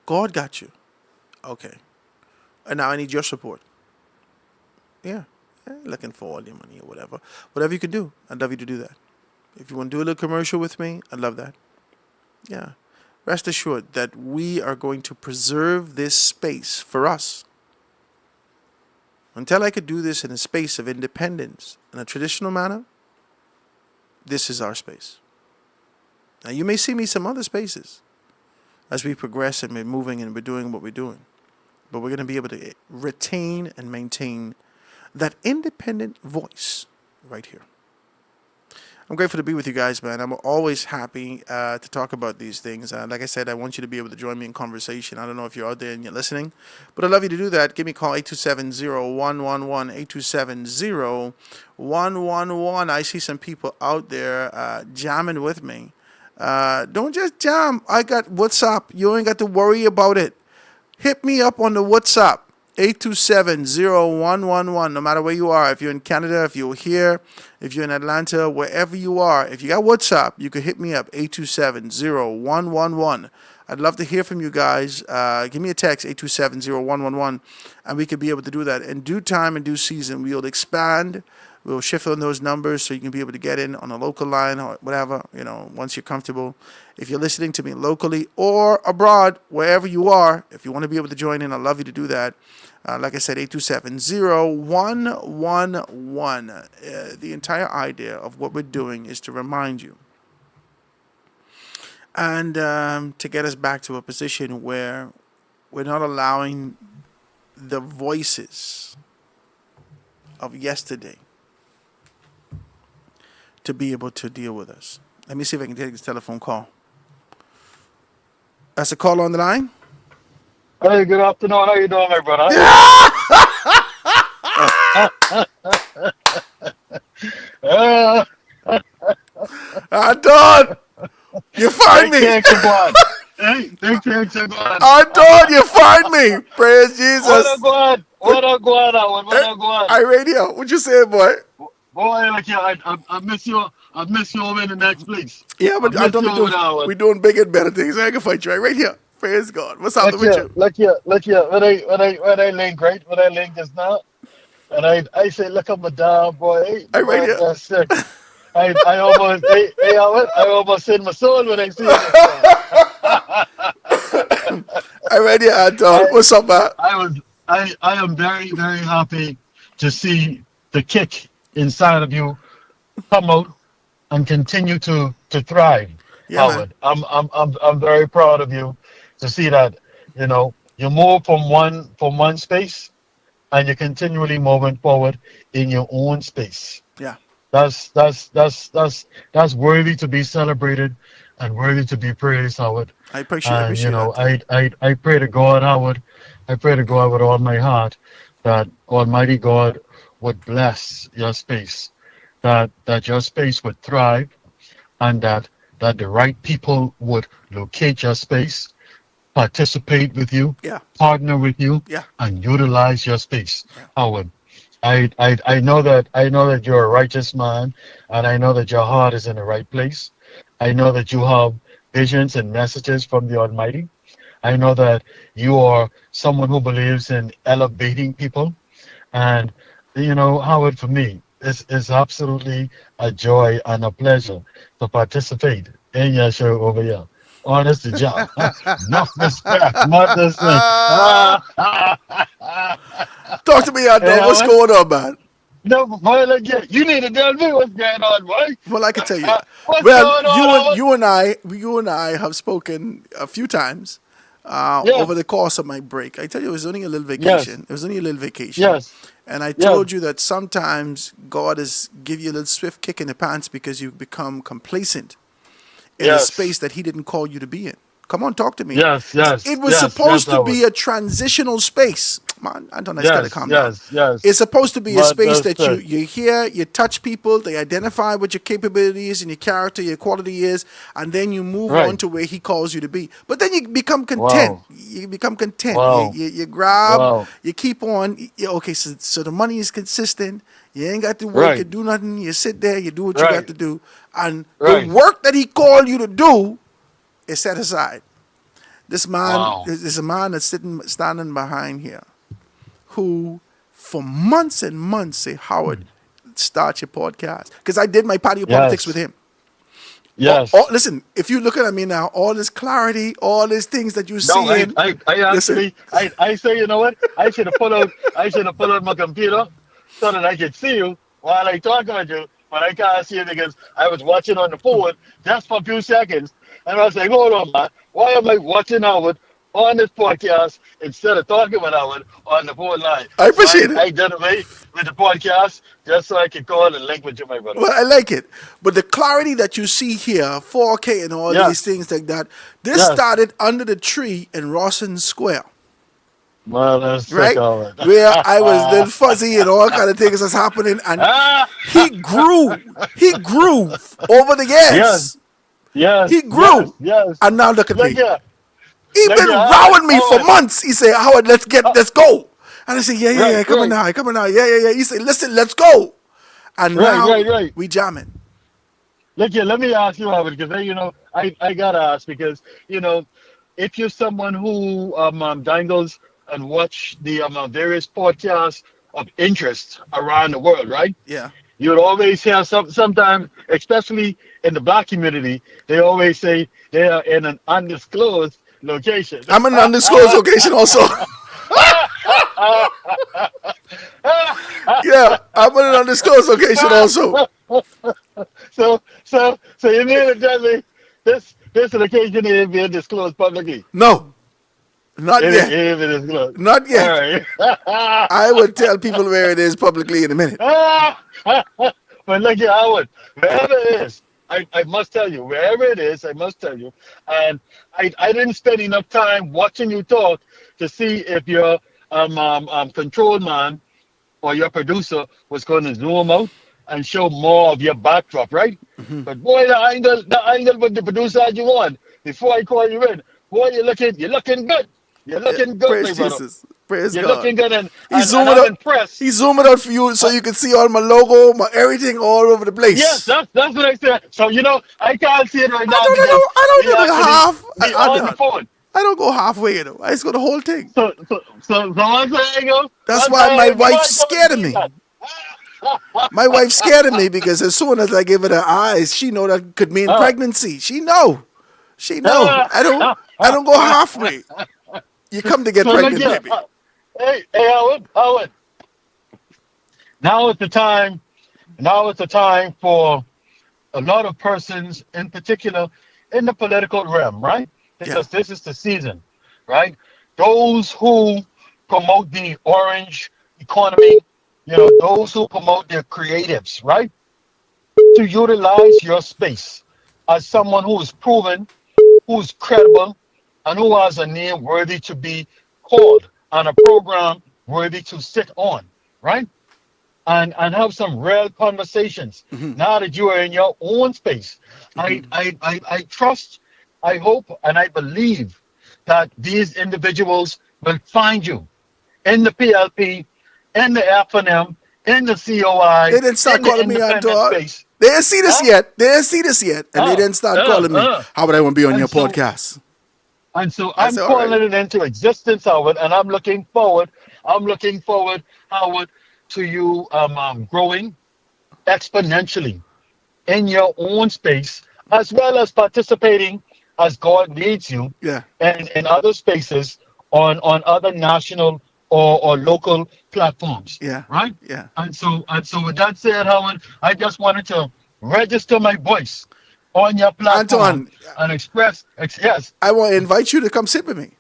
God got you. Okay. And now I need your support. Yeah. looking for all your money or whatever. Whatever you can do, I'd love you to do that. If you want to do a little commercial with me, I'd love that. Yeah. Rest assured that we are going to preserve this space for us. Until I could do this in a space of independence in a traditional manner, this is our space. Now, you may see me some other spaces as we progress and we're moving and we're doing what we're doing. But we're going to be able to retain and maintain that independent voice right here. I'm grateful to be with you guys, man. I'm always happy to talk about these things. Like I said, I want you to be able to join me in conversation. I don't know if you're out there and you're listening, but I'd love you to do that. Give me a call, 827-0111, 827-0111. I see some people out there jamming with me. Don't just jam. I got WhatsApp. You ain't got to worry about it. Hit me up on the WhatsApp, 827-0111, no matter where you are. If you're in Canada, if you're here, if you're in Atlanta, wherever you are, if you got WhatsApp, you can hit me up, 827-0111. I'd love to hear from you guys. Give me a text, 827-0111, and we could be able to do that. In due time and due season, we'll expand. We'll shift on those numbers so you can be able to get in on a local line or whatever, once you're comfortable. If you're listening to me locally or abroad, wherever you are, if you want to be able to join in, I'd love you to do that. Like I said, 827-0111. The entire idea of what we're doing is to remind you and to get us back to a position where we're not allowing the voices of yesterday to be able to deal with us. Let me see if I can take this telephone call. That's a call on the line. Hey, good afternoon. How you doing, my brother? Anton, you find me. Thanks, God. Hey, thanks, God. Anton, you find me. Praise Jesus. What a God. What a God. What a God. Hey, radio. What you say, boy? Boy, like, yeah, I miss you. I miss you over in the next place. Yeah, but I don't we're doing big and better things. I can fight you right here. Praise God. What's up with you? Look here. When I link, right? When I link just now, and I say, look at my dog, boy. Hey, right here. That's sick. I almost said my soul when I see it. Hey, right here, Anton. What's up, man? I am very, very happy to see the kick inside of you come out and continue to thrive, Yeah, Howard. I'm very proud of you to see that, you move from one space and you're continually moving forward in your own space. Yeah. That's worthy to be celebrated and worthy to be praised, Howard. I appreciate that. I pray to God, Howard. I pray to God with all my heart that Almighty God would bless your space, that your space would thrive, and that the right people would locate your space, participate with you, partner with you, and utilize your space. Howard, I know that you're a righteous man, and I know that your heart is in the right place. I know that you have visions and messages from the Almighty. I know that you are someone who believes in elevating people. And, Howard, for me, it's absolutely a joy and a pleasure to participate in your show over here. Honest to job. Enough respect. Not respect. Talk to me, Anton. What's going on, man? No, boy, you need to tell me what's going on, boy. Well, I can tell you. What's you and I have spoken a few times over the course of my break. I tell you, it was only a little vacation. It was only a little vacation. Yes. And I told you that sometimes God is give you a little swift kick in the pants because you become complacent in a space that He didn't call you to be in. Come on, talk to me. Yes. It was supposed to be a transitional space. Man, Anton, I just gotta calm down. It's supposed to be a space that you hear, you touch people, they identify what your capabilities and your character, your quality is, and then you move on to where He calls you to be. But then you become content. You become content. You grab, you keep on. Okay, so the money is consistent. You ain't got to work, you do nothing. You sit there, you do what you got to do. And the work that He called you to do is set aside. This man is a man that's standing behind here who for months and months say, Howard, start your podcast. Because I did my patio politics Yes. with him. Yes. Listen, if you look at me now, all this clarity, all these things that you No, see I listen. actually, I say, you know what? I should have pulled out my computer so that I could see you while I talk on you, but I can't see you because I was watching on the phone just for a few seconds, and I was like, hold on, man, why am I watching Howard on this podcast instead of talking with Howard on the phone line? I appreciate it. I did away with the podcast just so I could call and link with you, my brother. Well, I like it. But the clarity that you see here, 4K and all Yeah. these things like that, this Yes. started under the tree in Rawson Square. Well, that's Right? Howard. Where I was little fuzzy and all kind of things was happening. And he grew. He grew over the years. Yes. Yes. He grew. Yes. And now look at Look me. here. He Look been here, rowing me for Howard. months. He said, Howard, let's go. And I said, yeah, Right, come on right. now. Yeah. He said, listen, let's go. And Right, now right. we jamming. Look here, let me ask you, Howard, because I gotta ask because if you're someone who dangles and watch the various podcasts of interest around the world, right? Yeah. You would always hear sometimes, especially in the black community, they always say they are in an undisclosed location. I'm in an undisclosed location also. Yeah, I'm in an undisclosed location also. So you mean to tell me this location ain't being disclosed publicly? No, not It yet. ain't being disclosed. Not yet. All right. I would tell people where it is publicly in a minute. But look at Howard, wherever it is, I must tell you, wherever it is, I must tell you. And I didn't spend enough time watching you talk to see if your control man or your producer was going to zoom out and show more of your backdrop, right? But boy, the angle with the producer had you on before I call you in. Boy, you're looking good. You're looking good, Praise my brother. Jesus. Praise You're God. looking good, and He's I'm zooming out. impressed. He's zooming out for you so you can see all my logo, my everything all over the place. Yes, that's what I said. So I can't see it right now. I don't do because the we half. actually- we on the phone. I don't go halfway, I just go the whole thing. So one thing ago. That's why my wife's scared of me. My wife's scared of me because as soon as I give her the eyes, she know that could mean pregnancy. She know. I don't go halfway. You come to get So pregnant, look here, baby. Hey, Howard. Now is the time. Now is the time for a lot of persons, in particular, in the political realm, right? Because this is the season, right? Those who promote the orange economy, those who promote their creatives, right? To utilize your space as someone who is proven, who's credible, and who has a name worthy to be called on a program worthy to sit on, right? And have some real conversations. Now that you are in your own space, I trust, I hope, and I believe that these individuals will find you in the PLP, in the FNM, in the COI. They didn't start in the calling me independent Antoine. space. They didn't see this yet. And they didn't start calling me. How would I want to be on And your so- podcast? And so I I'm said, all calling right. it into existence, Howard, and I'm looking forward, Howard, to you growing exponentially in your own space, as well as participating as God leads you Yeah. and in other spaces on other national or local platforms. Yeah. Right? Yeah. And so with that said, Howard, I just wanted to register my voice on your platform Antoine. and express yes. I want to invite you to come sit with me.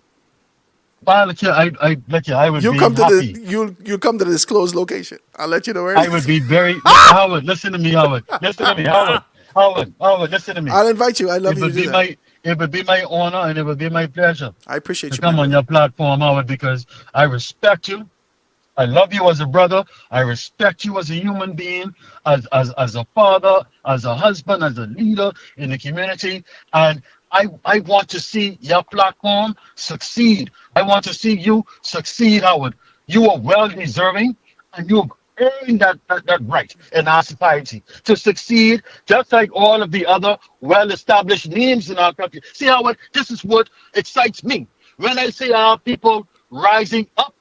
Well, I would You be come to happy. you come to the disclosed location. I'll let you know where it I is. would be very Howard. Listen to me, Howard. Listen to me, Howard. Howard, listen to me. I'll invite you. I love It you to would do be that. it would be my honor and it would be my pleasure I appreciate to you. come man. on your platform, Howard, because I respect you. I love you as a brother. I respect you as a human being, as a father, as a husband, as a leader in the community. And I want to see your platform succeed. I want to see you succeed, Howard. You are well deserving and you have earned that right in our society to succeed, just like all of the other well-established names in our country. See, Howard, this is what excites me. When I see our people rising up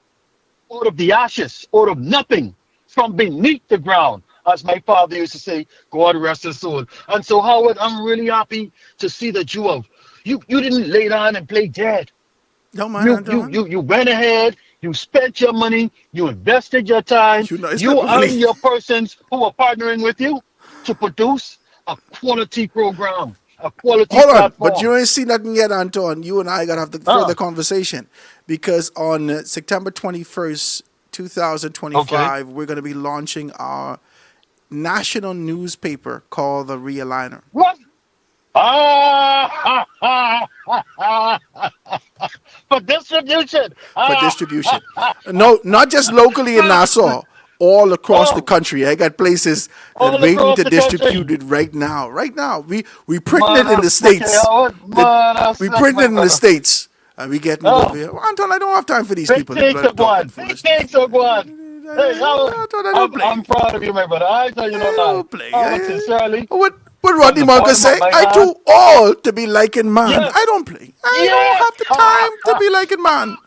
out of the ashes, out of nothing, from beneath the ground. As my father used to say, God rest his soul. And so, Howard, I'm really happy to see that you didn't lay down and play dead. No, man, Anton. You went ahead, you spent your money, you invested your time, You know, it's you not money. and your persons who are partnering with you to produce a quality program, a quality Hold on, platform. but you ain't seen nothing yet, Anton. You and I gotta have the further conversation because on September 21st, 2025, we're gonna be launching our national newspaper called the Realigner What? For distribution. for distribution. No, not just locally in Nassau, all across the country. I got places that All waiting across to the country. distribute it right now. Right now, we printing Man, it in the that's states. okay, Howard. Man, that's We not printing my it in the brother. states. And we getting it Oh. over here. Well, Anton, I don't have time for these Big people. that things bloody of one. talking Big foolishness. things of one. Hey, Howard, Anton, I don't play. I'm proud of you, my brother. I tell you no I lie. don't play. Howard, sincerely, What Rodney the Munker bottom say? of my I heart. do all to be liking man. Yes. I don't play. I Yes. don't have the time to be liking man.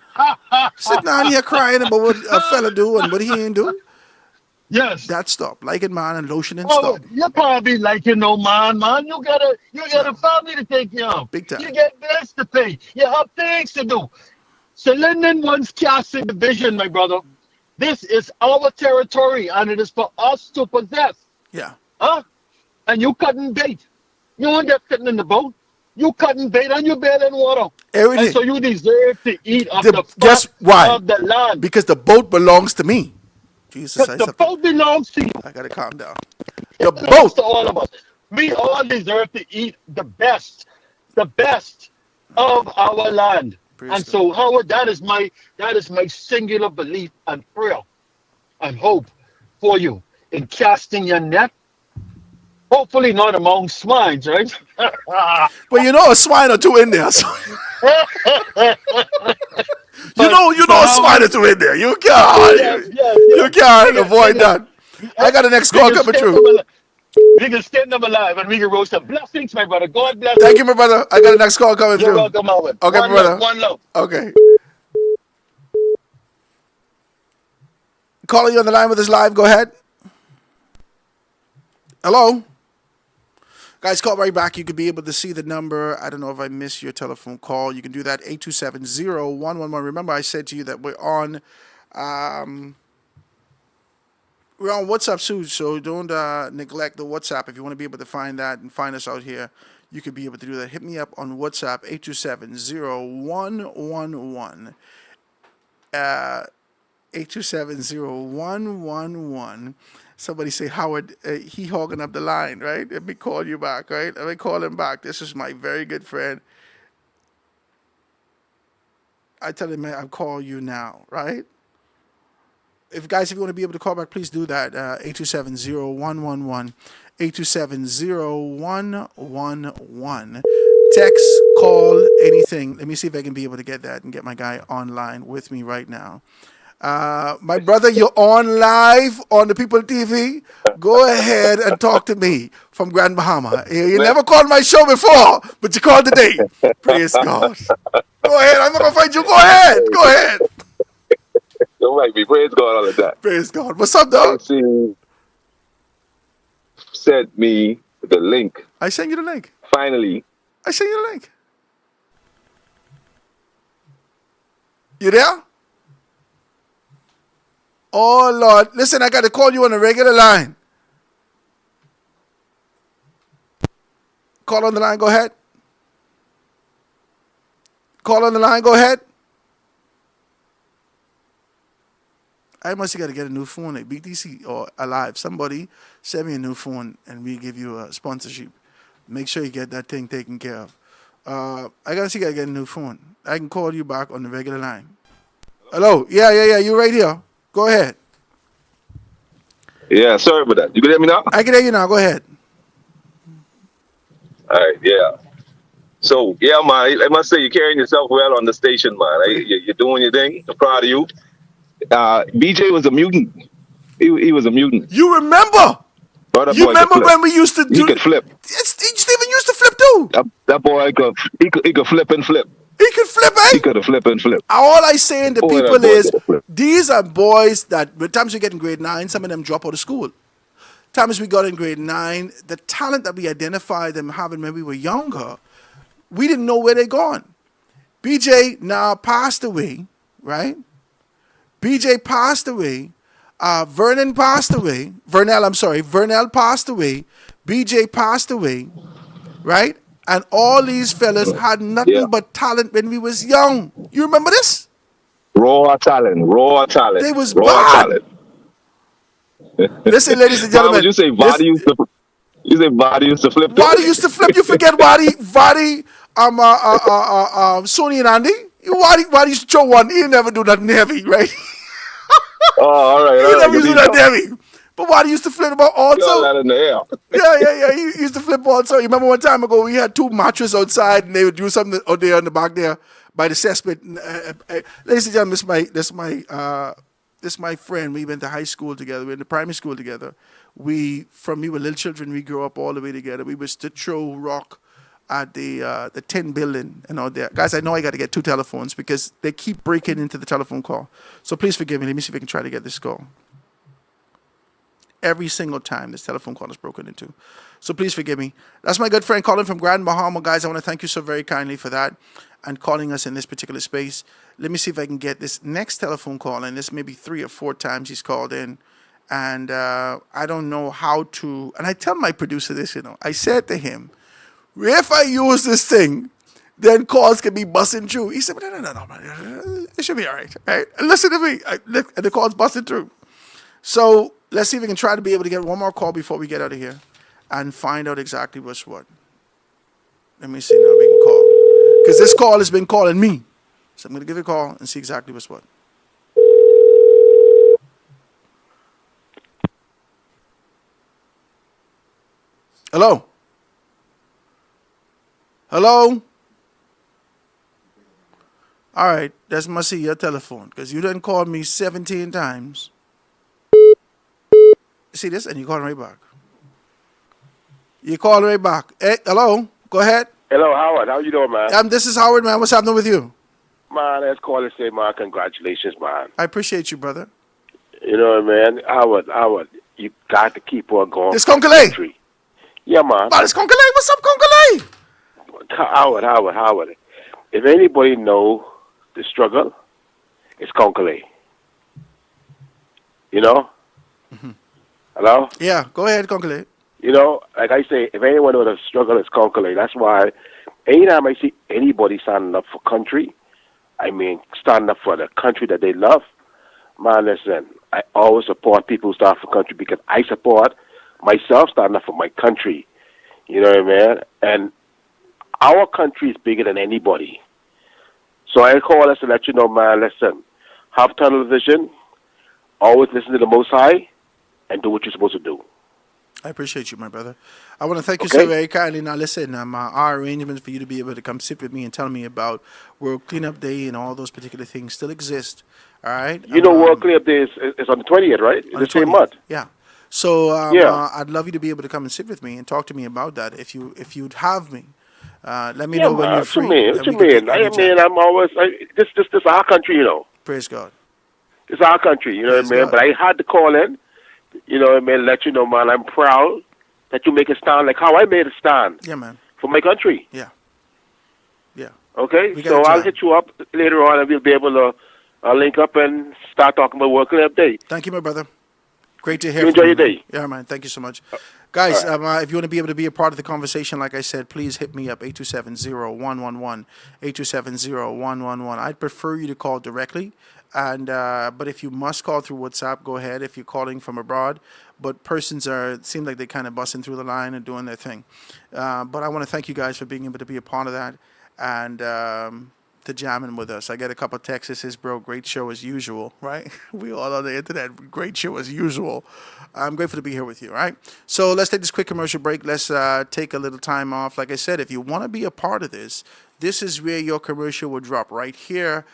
Sitting down here crying about what a fella do and what he ain't do. Yes. That stop. Liking man and lotion and stop. Howard, you can't be like man. You got a family to take care of. Big time. You get bills to pay. You have things to do. So Linden once casting the vision, my brother. This is our territory, and it is for us to possess. Yeah. Huh? And you cutting bait. You ain't just sitting in the boat. You cutting bait and you bailing water. Everything. And so you deserve to eat of The- the guess fruit why? of the land. Because the boat belongs to me. Jesus, Because I the something. boat belongs to you. I gotta calm down. The Belongs boat. to all of us. We all deserve to eat the best of our land. Praise And God. so, Howard, that is my singular belief and prayer and hope for you in casting your net. Hopefully not among swines, right? But you know a swine or two in there. So. you know a swine or two in there. You can't. You can't avoid that. I got the next call coming through. We can stand them alive and we can roast them. Blessings, my brother. God bless Thank you, my brother. I got the next call coming You're through. welcome, Howard. Okay, One brother. love, one love. Okay. Calling you on the line with us live. Go ahead. Hello. Guys, call right back. You could be able to see the number. I don't know if I missed your telephone call. You can do that, 827-0111. Remember, I said to you that we're on WhatsApp soon, so don't neglect the WhatsApp. If you want to be able to find that and find us out here, you could be able to do that. Hit me up on WhatsApp, 827-0111. 827-0111. Somebody say, Howard, he hogging up the line, right? Let me call you back, right? Let me call him back. This is my very good friend. I tell him, man, I'll call you now, right? If you want to be able to call back, please do that. 827-0111. 827-0111. Text, call, anything. Let me see if I can be able to get that and get my guy online with me right now. My brother, you're on live on the People TV. Go ahead and talk to me from Grand Bahama. You never called my show before, but you called today. Praise God. Go ahead. I'm not going to fight you. Go ahead. Go ahead. Don't like me. Praise God, all of that. Praise God. What's up, dog? AC sent me the link. I sent you the link. Finally, I sent you the link. You there? Oh, Lord. Listen, I got to call you on a regular line. Call on the line. Go ahead. Call on the line. Go ahead. I must have got to get a new phone at BTC or Alive. Somebody send me a new phone and we give you a sponsorship. Make sure you get that thing taken care of. I got to get a new phone. I can call you back on the regular line. Hello? Yeah. You right here. Go ahead. yeah, sorry about that. You can hear me now? I can hear you now. Go ahead. All right, yeah. So, yeah, man, I must say you're carrying yourself well on the station, man. You're doing your thing. I'm proud of you. BJ was a mutant. He was a mutant. You remember? But that You boy remember could flip. when we used to do... He could flip. Stephen used to flip too. That boy he could flip and flip. He could flip, He eh? could have flipped and flipped. All I saying to Boy, that people boy is, coulda flipped. these are boys that, by the times we get in grade 9, some of them drop out of school. Times we got in grade 9, the talent that we identified them having when we were younger, we didn't know where they gone. BJ now passed away, right? BJ passed away. Vernell passed away. Vernell passed away. BJ passed away, right? And all these fellas had nothing Yeah. but talent when we was young. You remember this? Raw talent. They was raw bad. talent. Listen, ladies and Mom, gentlemen. would you say Vadi used to? You say Vadi used to flip? Vadi used to flip. You forget Vadi, Sony and Andy. Vadi used to throw one. He never do nothing heavy, right? Oh, all right. He All never right. used to do nothing heavy. But Vadi used to flip about All also. that in the air. Yeah. He used to flip also. You remember one time ago we had 2 mattresses outside and they would do something out there in the back there by the cesspit. Ladies and gentlemen, this is my friend. We went to high school together. We went to primary school together. We were little children. We grew up all the way together. We used to throw rock at the tin building and all that. Guys, I know I got to get 2 telephones because they keep breaking into the telephone call. So please forgive me. Let me see if I can try to get this call. Every single time this telephone call is broken into. So please forgive me. That's my good friend Colin from Grand Bahama. Guys, I want to thank you so very kindly for that and calling us in this particular space. Let me see if I can get this next telephone call in. This maybe 3 or 4 times he's called in. And I don't know how to. And I tell my producer this, I said to him, if I use this thing, then calls can be busting through. He said, no, man. It should be all right. Right? Listen to me. And the call's busting through. So let's see if we can try to be able to get one more call before we get out of here and find out exactly what's what. Let me see now if we can call. Because this call has been calling me. So I'm going to give it a call and see exactly what's what. Hello? Hello? All right, that must be your telephone because you done called me 17 times. See this? And you call right back. You call right back. Hey, hello? Go ahead. Hello, Howard. How you doing, man? This is Howard, man. What's happening with you? Man, let's call and say, man, congratulations, man. I appreciate you, brother. You know what, man? Howard, you got to keep on going. This Conkalay. Country. Yeah, man. Oh, this Conkalay. What's up, Conkalay? Howard. If anybody know the struggle, it's Conkalay. You know? Mm-hmm. Hello? Yeah, go ahead, Conkalay. You know, like I say, if anyone knows the struggle, it's Conkalay. That's why anytime I see anybody standing up for country, I mean, standing up for the country that they love, man, listen, I always support people who stand up for country because I support myself standing up for my country. You know what I mean? And our country is bigger than anybody. So I call us to let you know, man, listen, have tunnel vision, always listen to the Most High, and do what you're supposed to do. I appreciate you, my brother. I want to thank you Okay. so very kindly. Now, listen, our arrangements for you to be able to come sit with me and tell me about World Cleanup Day and all those particular things still exist. All right? You know, World Cleanup Day is on the 20th, right? On The same 20th. month. Yeah. So Yeah. I'd love you to be able to come and sit with me and talk to me about that if you'd have me. Let me Yeah, know when man. you're What free. you mean? and What you we can mean? take any I time. mean, I'm always this our country, you know. Praise God. It's our country, you know Praise what I mean? God. But I had to call in, you know what I mean, let you know, man, I'm proud that you make a stand like how I made a stand Yeah, man. for my country. Yeah. Yeah. Okay? We got So a I'll job. hit you up later on and we'll be able to link up and start talking about World Cleanup Day. Thank you, my brother. Great to hear You from enjoy you. your man. day. Yeah, man. Thank you so much. Guys, if you want to be able to be a part of the conversation, like I said, please hit me up, 827-0111, 827-0111. I'd prefer you to call directly, and but if you must call through WhatsApp, go ahead if you're calling from abroad. But persons seem like they're kind of busting through the line and doing their thing. But I want to thank you guys for being able to be a part of that and to jamming with us. I get a couple of texts that says, bro, great show as usual, right? We all on the internet, great show as usual. I'm grateful to be here with you, all right? So let's take this quick commercial break. Let's take a little time off. Like I said, if you want to be a part of this, This is where your commercial will drop right here.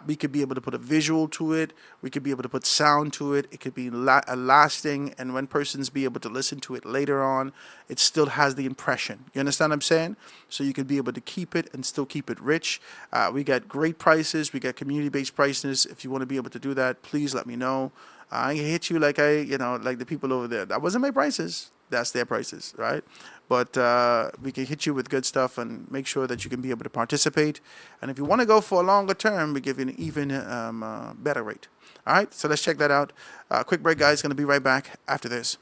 We could be able to put a visual to it. We could be able to put sound to it. It could be a lasting, and when persons be able to listen to it later on, it still has the impression. You understand what I'm saying? So you could be able to keep it and still keep it rich. We got great prices. We got community-based prices. If you want to be able to do that, please let me know. I ain't hit you like like the people over there. That wasn't my prices. That's their prices, right? But we can hit you with good stuff and make sure that you can be able to participate. And if you want to go for a longer term, we give you an even better rate. All right, so let's check that out. Quick break, guys. Going to be right back after this.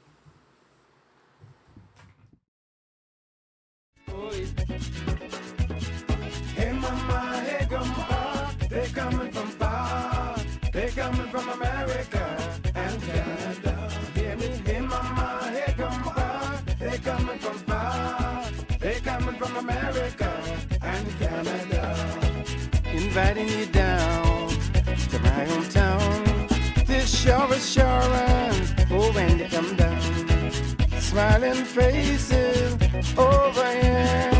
Hey mama, hey grandpa, they coming from far. They coming from America and Canada. Hear me? Hey mama, hey grandpa, they coming from far. They coming from America and Canada. Inviting you down to my hometown. This sure is sure, oh when they come down. Smiling faces over here.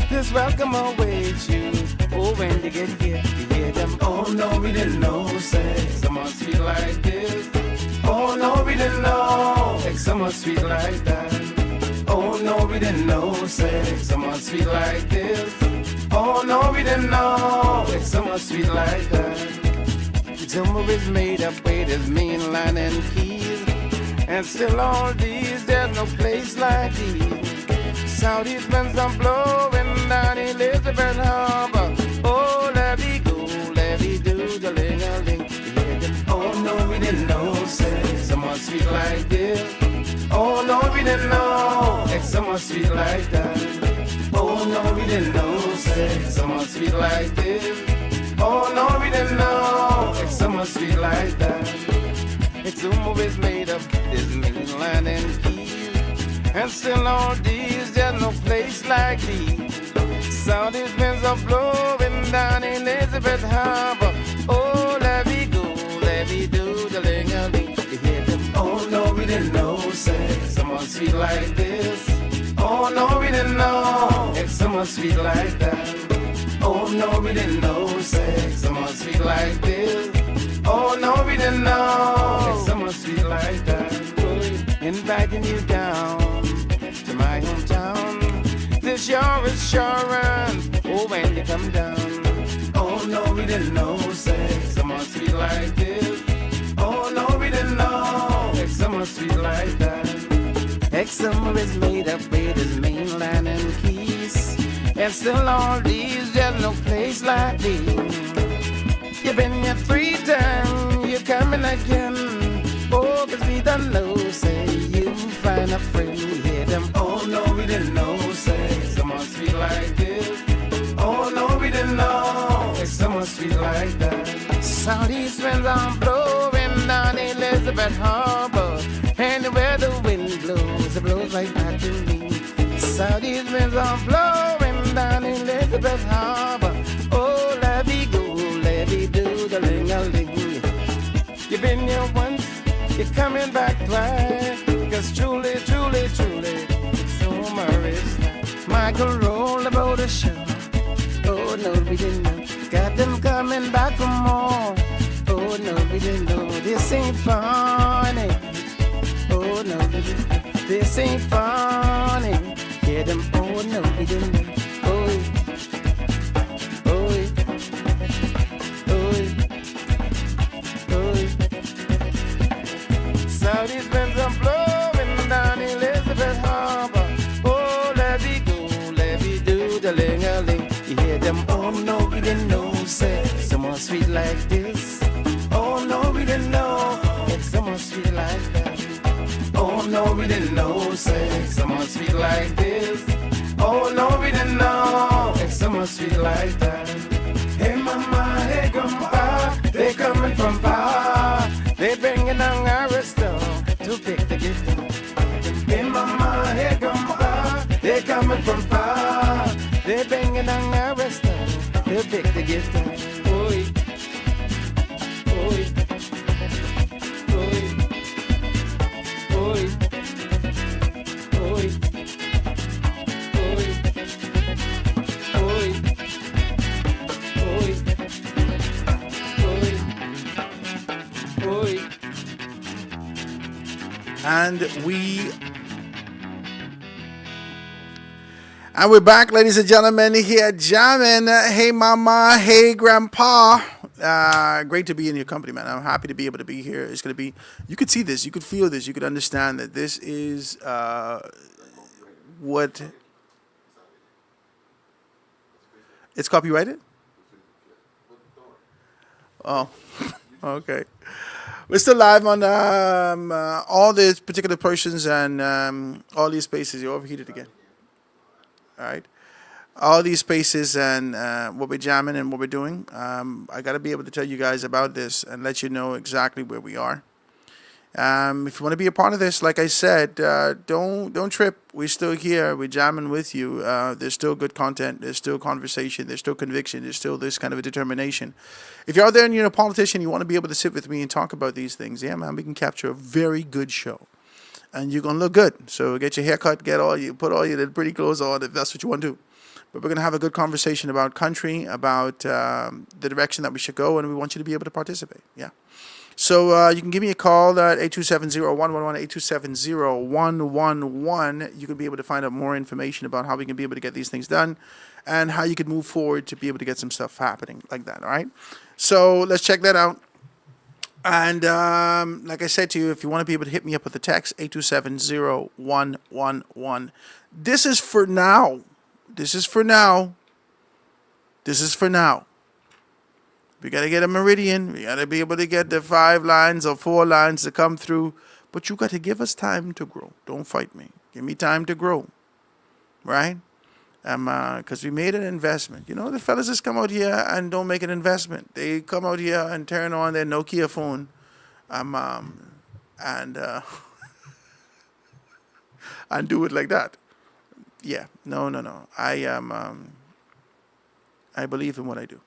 This welcome awaits you. Oh, when you get here, you hear them. Oh, no, we didn't know, say, someone sweet like this. Oh, no, we didn't know, like someone sweet like that. Oh, no, we didn't know, say, someone sweet like this. Oh, no, we didn't know, like someone sweet like that. Jumbo is made up with his mainline and keys. And still all these, there's no place like these. Southeast winds are blowing down Elizabeth Harbor. Oh, let-me-do, the ling-a-ling. Oh, no, we didn't know, say, someone sweet like this. Oh, no, we didn't know, like someone sweet like that. Oh, no, we didn't know, say, someone sweet like this. Oh, no, we didn't know, like someone sweet like that. It's always made up this mainland and keys. And still all these, there's no place like these. Southeast winds are blowing down Elizabeth Harbor. Oh, let-me-do, the ling-a-ling. You hear them? Oh, no, we didn't know, say, someone sweet like this. Oh, no, we didn't know, it's someone sweet like that. Oh, no, we didn't know, say, someone sweet like this. Oh, no, we didn't know, it's someone sweet like that. Inviting you down to my hometown. This sure is sure, oh, when you come down. Oh, no, we didn't know, say, someone sweet like this. Oh, no, we didn't know, like someone sweet like that. Ex-summer is made up with his mainland and keys. And still all these, there's no place like these. You've been here 3 times, you're coming again. Oh, 'cause we don't know, say, you find a friend, we hear them. Oh, no, we didn't know, say, someone sweet like this. Oh, no, we didn't know, like someone sweet like that. Southeast winds are blowing down Elizabeth Harbor. Anywhere the wind blows, it blows right back to me. Southeast winds are blowing down Elizabeth Harbor. Oh, let-me-do, the ling-a-ling. You've been here once, you're coming back twice. 'Cause truly, it's summer is nice. Michael rolled about the show. Oh, no, we didn't know. Got them coming back for more. Oh, no, we didn't know. This ain't funny. Oh, no, we didn't know. This ain't funny. Hear them. Oh, no, we didn't know. Oh, oh, oh, oh. Southeast winds are blowing down Elizabeth Harbor. Oh, let-me-do, the ling-a-ling. You hear them? Oh, no, we didn't know, say, someone sweet like this. Oh, no, we didn't know, it's someone sweet like that. Oh, no, we didn't know, say, someone sweet like this. Oh, no, we didn't know, it's someone sweet like that. Hey, mama, hey, grandpa, they coming from far. They bringing down our store to pick the gift. Hey, mama, hey, grandpa, they coming from far. They bringing down our store to pick the gift. Oi, oi, oi, oi, oi, oi, oi. And we're back, ladies and gentlemen, here jamming. Hey, mama. Hey, grandpa. Great to be in your company, man. I'm happy to be able to be here. It's going to be, you could see this, you could feel this, you could understand that this is what, it's copyrighted? Oh, okay. We're still live on all these particular portions and all these spaces. You're overheated again. All right. All these spaces and what we're jamming and what we're doing. I got to be able to tell you guys about this and let you know exactly where we are. If you want to be a part of this, like I said, don't trip. We're still here. We're jamming with you. There's still good content. There's still conversation. There's still conviction. There's still this kind of a determination. If you're out there and you're a politician, you want to be able to sit with me and talk about these things, yeah, man, we can capture a very good show. And you're going to look good. So get your haircut, put all your little pretty clothes on if that's what you want to do. But we're going to have a good conversation about country, about the direction that we should go, and we want you to be able to participate. Yeah. So you can give me a call at 827-0111, 827-0111. You can be able to find out more information about how we can be able to get these things done and how you can move forward to be able to get some stuff happening like that, all right? So let's check that out. And like I said to you, if you want to be able to hit me up with the text, 827-0111. This is for now. This is for now. This is for now. We got to get a meridian. We got to be able to get the 5 lines or 4 lines to come through. But you got to give us time to grow. Don't fight me. Give me time to grow. Right? Because we made an investment. You know, the fellas just come out here and don't make an investment. They come out here and turn on their Nokia phone. And do it like that. Yeah. No. I believe in what I do.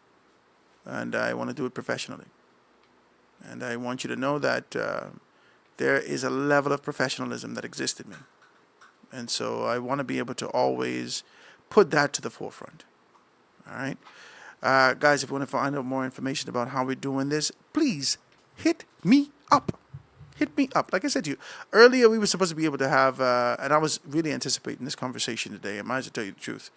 And I want to do it professionally. And I want you to know that there is a level of professionalism that exists in me. And so I want to be able to always put that to the forefront. All right? Guys, if you want to find out more information about how we're doing this, please hit me up. Hit me up. Like I said to you, earlier we were supposed to be able to have, and I was really anticipating this conversation today. I might as well tell you the truth.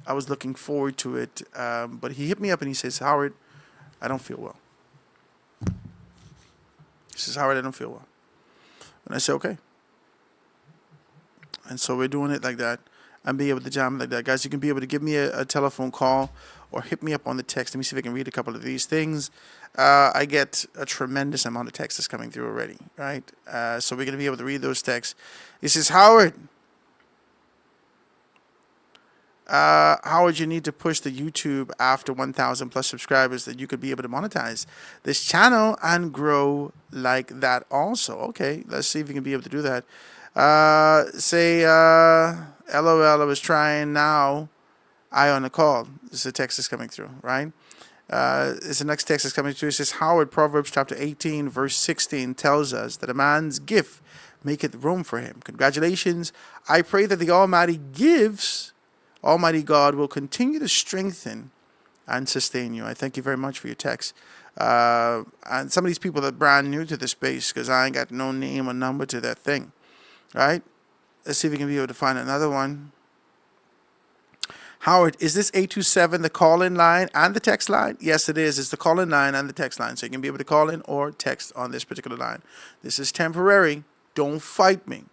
I was looking forward to it. But he hit me up and he says, Howard, I don't feel well. He says, Howard, I don't feel well. And I said, okay. And so we're doing it like that. And be able to jam like that. Guys, you can be able to give me a telephone call or hit me up on the text. Let me see if I can read a couple of these things. I get a tremendous amount of texts that's coming through already, right? So we're going to be able to read those texts. He says, Howard, you need to push the YouTube after 1,000 plus subscribers that you could be able to monetize this channel and grow like that also. Okay, let's see if we can be able to do that. LOL, I was trying now. I on the call. This is a text that's coming through, right? It's the next text that's coming through. It says, Howard, Proverbs chapter 18, verse 16 tells us that a man's gift maketh room for him. Congratulations. I pray that the Almighty God will continue to strengthen and sustain you. I thank you very much for your text. And some of these people are brand new to the space because I ain't got no name or number to that thing. Right? Let's see if we can be able to find another one. Howard, is this 827 the call-in line and the text line? Yes, it is. It's the call-in line and the text line. So you can be able to call in or text on this particular line. This is temporary. Don't fight me.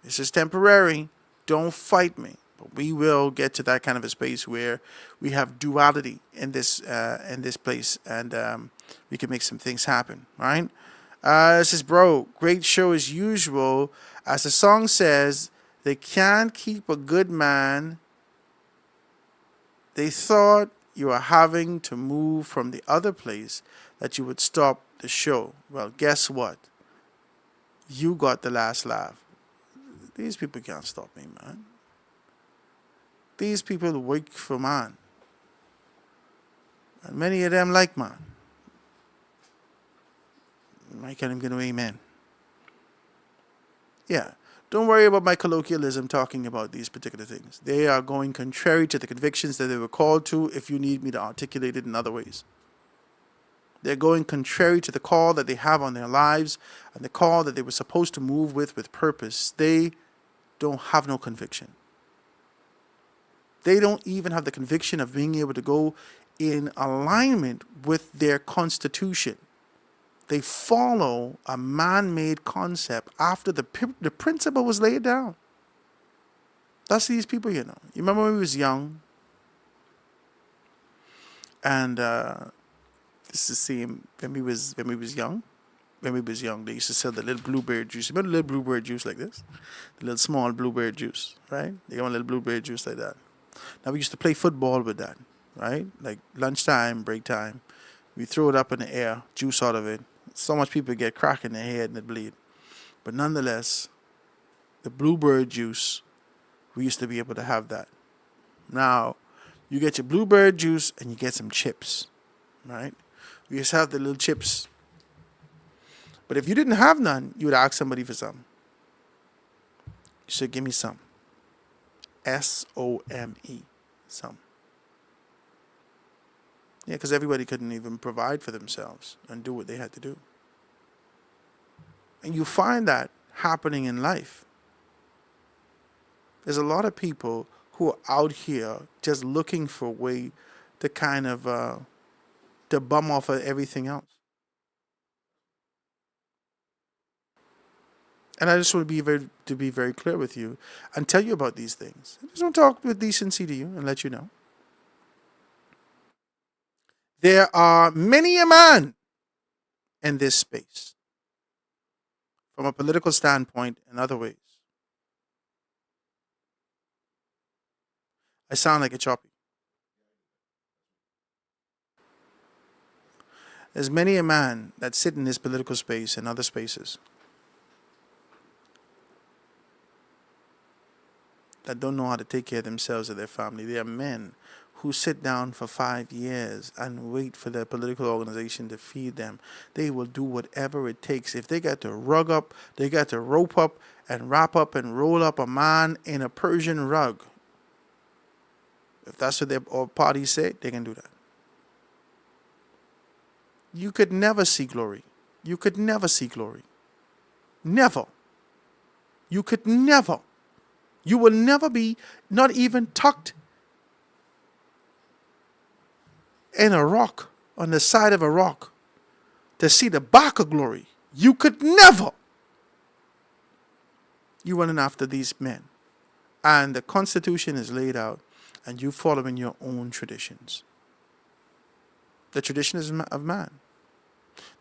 This is temporary. Don't fight me. But we will get to that kind of a space where we have duality in this place, and we can make some things happen. All right? This is, bro, great show as usual. As the song says, they can't keep a good man. They thought you were having to move from the other place that you would stop the show. Well, guess what? You got the last laugh. These people can't stop me, man. These people work for man. And many of them like man. I can't even get away, amen. Yeah. Don't worry about my colloquialism talking about these particular things. They are going contrary to the convictions that they were called to if you need me to articulate it in other ways. They're going contrary to the call that they have on their lives and the call that they were supposed to move with purpose. They don't have no conviction. They don't even have the conviction of being able to go in alignment with their constitution. They follow a man-made concept after the principle was laid down. That's these people, you know. You remember when we was young? And this is the same when we was young. When we was young, they used to sell the little blueberry juice. Remember the little blueberry juice like this? The little small blueberry juice, right? They got a little blueberry juice like that. Now we used to play football with that, right? Like lunchtime, break time. We throw it up in the air, juice out of it. So much people get crack in their head and it bleed. But nonetheless, the blueberry juice, we used to be able to have that. Now, you get your blueberry juice and you get some chips, right? We used to have the little chips. But if you didn't have none, you would ask somebody for some. You said, give me some. S-O-M-E. Some. Yeah, because everybody couldn't even provide for themselves and do what they had to do. And you find that happening in life. There's a lot of people who are out here just looking for a way to kind of to bum off of everything else. And I just want to be very clear with you and tell you about these things. I just want to talk with decency to you and let you know. There are many a man in this space, from a political standpoint and other ways. I sound like a choppy. There's many a man that sit in this political space and other spaces that don't know how to take care of themselves or their family. There are men who sit down for 5 years and wait for their political organization to feed them. They will do whatever it takes. If they got to rug up, they got to rope up and wrap up and roll up a man in a Persian rug. If that's what their party say, they can do that. You could never see glory. You could never see glory. Never. You could never. You will never be, not even tucked in a rock, on the side of a rock, to see the back of glory. You could never. You running after these men. And the Constitution is laid out, and you following your own traditions. The tradition is of man.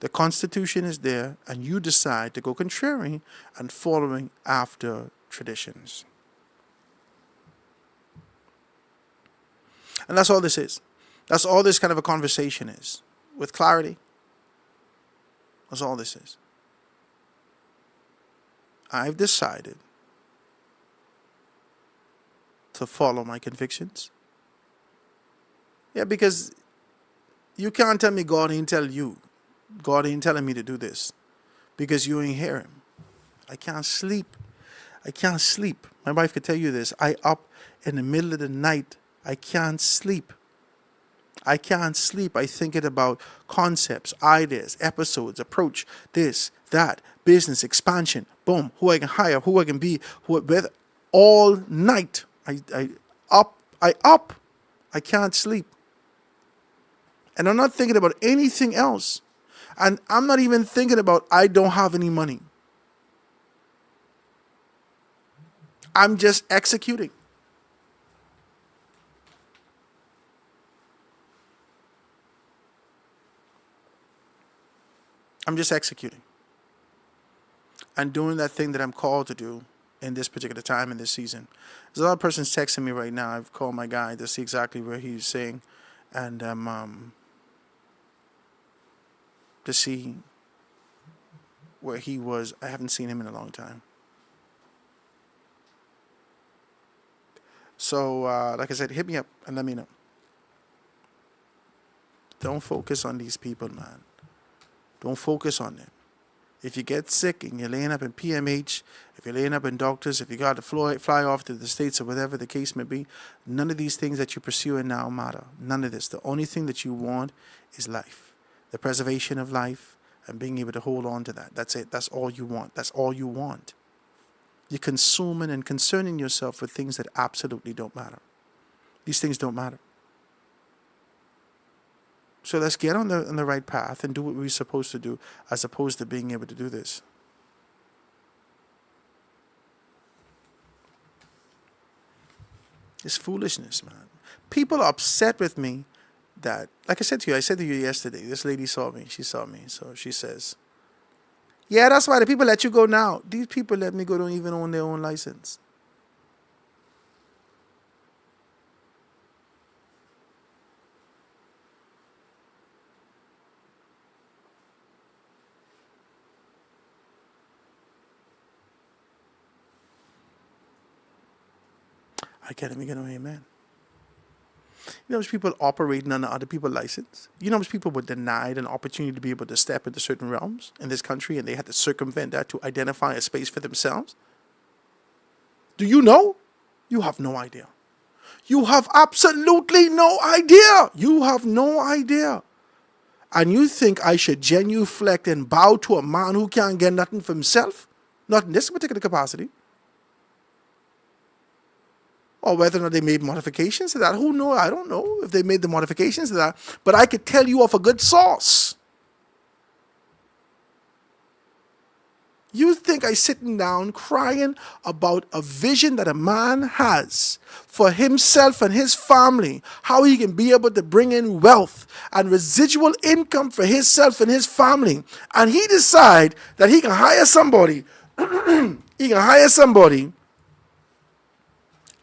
The Constitution is there, and you decide to go contrary and following after traditions. And that's all this is. That's all this kind of a conversation is. With clarity, that's all this is. I've decided to follow my convictions. Yeah, because you can't tell me God ain't tell you. God ain't telling me to do this because you ain't hear him. I can't sleep. I can't sleep. My wife could tell you this. I up in the middle of the night. I can't sleep. I can't sleep. I thinking about concepts, ideas, episodes, approach, this, that, business, expansion, boom, who I can hire, who I can be, with all night. I up. I can't sleep. And I'm not thinking about anything else. And I'm not even thinking about I don't have any money. I'm just executing. I'm just executing. And doing that thing that I'm called to do in this particular time, in this season. There's a lot of persons texting me right now. I've called my guy to see exactly where he's saying. And to see where he was. I haven't seen him in a long time. So, like I said, hit me up and let me know. Don't focus on these people, man. Don't focus on them. If you get sick and you're laying up in PMH, if you're laying up in doctors, if you got to fly off to the States or whatever the case may be, none of these things that you're pursuing now matter. None of this. The only thing that you want is life. the preservation of life, and being able to hold on to that. That's it. That's all you want. That's all you want. You're consuming and concerning yourself with things that absolutely don't matter. These things don't matter. So let's get on the right path and do what we're supposed to do, as opposed to being able to do this. It's foolishness, man. People are upset with me that, like I said to you yesterday, this lady saw me. She saw me. So she says, yeah, that's why the people let you go now. These people let me go don't even own their own license. I can't even get an amen. You know how much people operating under other people's license? You know how much people were denied an opportunity to be able to step into certain realms in this country, and they had to circumvent that to identify a space for themselves? Do you know? You have no idea. You have absolutely no idea. You have no idea. And you think I should genuflect and bow to a man who can't get nothing for himself? Not in this particular capacity. Or whether or not they made modifications to that. Who knows? I don't know if they made the modifications to that. But I could tell you of a good source. You think I sitting down crying about a vision that a man has for himself and his family, how he can be able to bring in wealth and residual income for himself and his family, and he decide that he can hire somebody,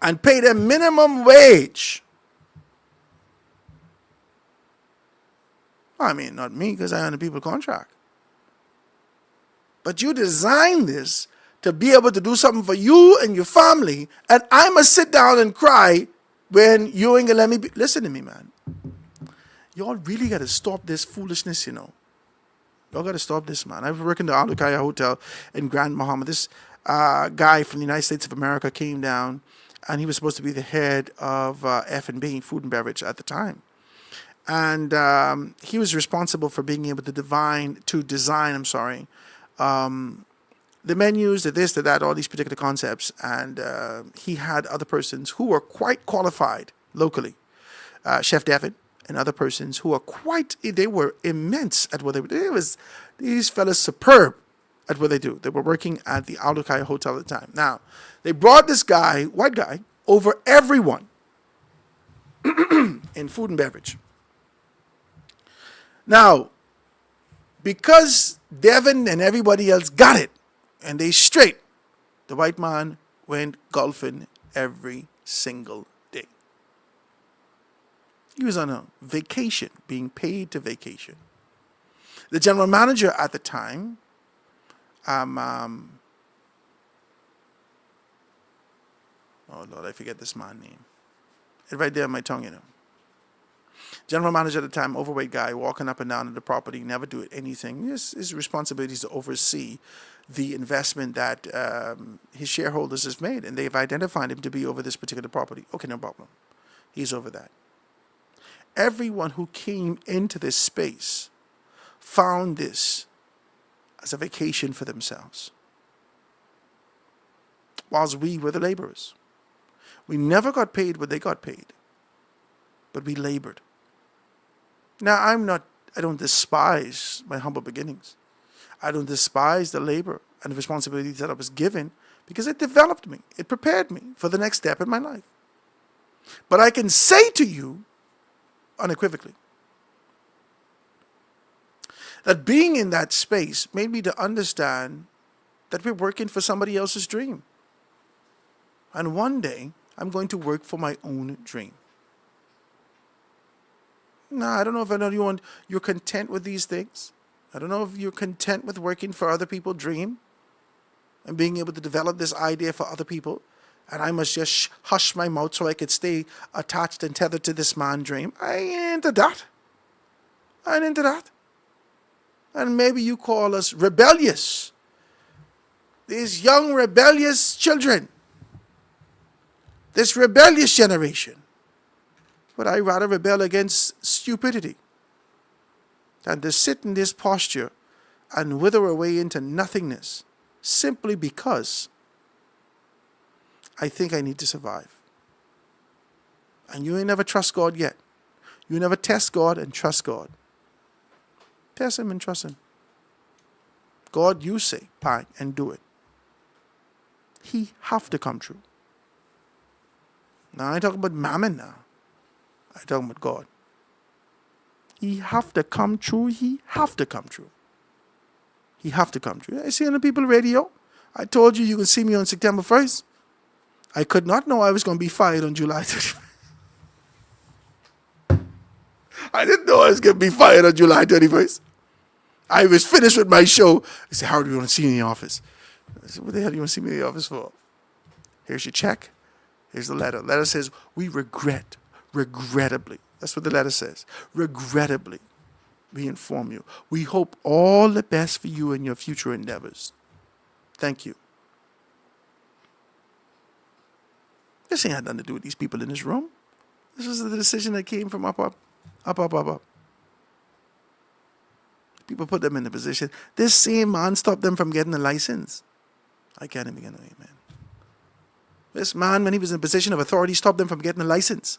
and pay them minimum wage. I mean, not me, because I own a people contract. But you designed this to be able to do something for you and your family, and I must sit down and cry when you ain't gonna let me be. Listen to me, man. Y'all really got to stop this foolishness, you know. Y'all got to stop this, man. I was working the Al-Duqayya Hotel in Grand Bahama. This guy from the United States of America came down, and he was supposed to be the head of F&B, food and beverage, at the time. And he was responsible for being able to design the menus, the this, the that, all these particular concepts. And he had other persons who were quite qualified locally. Chef Devin and other persons who they were immense at what they were. These fellas superb at what they do. They were working at the Al-Duqayya Hotel at the time. Now, they brought this guy, white guy, over everyone in food and beverage. Now, because Devin and everybody else got it, and they straight, the white man went golfing every single day. He was on a vacation, being paid to vacation. The general manager at the time, oh Lord, I forget this man's name. It's right there on my tongue, you know. General manager at the time, overweight guy, walking up and down in the property, never do anything. His responsibility is to oversee the investment that his shareholders have made, and they've identified him to be over this particular property. Okay, no problem. He's over that. Everyone who came into this space found this as a vacation for themselves, whilst we were the laborers. We never got paid what they got paid, but we labored. Now, I don't despise my humble beginnings. I don't despise the labor and the responsibilities that I was given, because it developed me. It prepared me for the next step in my life. But I can say to you unequivocally that being in that space made me to understand that we're working for somebody else's dream. And one day, I'm going to work for my own dream. No, I don't know if you're content with these things. I don't know if you're content with working for other people's dream and being able to develop this idea for other people. And I must just hush my mouth so I could stay attached and tethered to this man's dream. I ain't into that. I ain't into that. And maybe you call us rebellious. These young rebellious children. This rebellious generation. But I rather rebel against stupidity. than to sit in this posture and wither away into nothingness simply because I think I need to survive. And you ain't never trust God yet. You never test God and trust God. Test Him and trust Him. God, you say, fine, and do it. He have to come true. Now I ain't talking about mammon now. I talking about God. He have to come true. He have to come true. He have to come true. I see on the People Radio. I told you can see me on September 1st. I could not know I was going to be fired on July 31st. I didn't know I was going to be fired on July 31st. I was finished with my show. I said, how do you want to see me in the office? I said, what the hell do you want to see me in the office for? Here's your check. Here's the letter. The letter says, we regrettably. That's what the letter says. Regrettably, we inform you. We hope all the best for you and your future endeavors. Thank you. This ain't had nothing to do with these people in this room. This was the decision that came from up. People put them in the position. This same man stopped them from getting a license. I can't even get an amen. This man, when he was in a position of authority, stopped them from getting a license.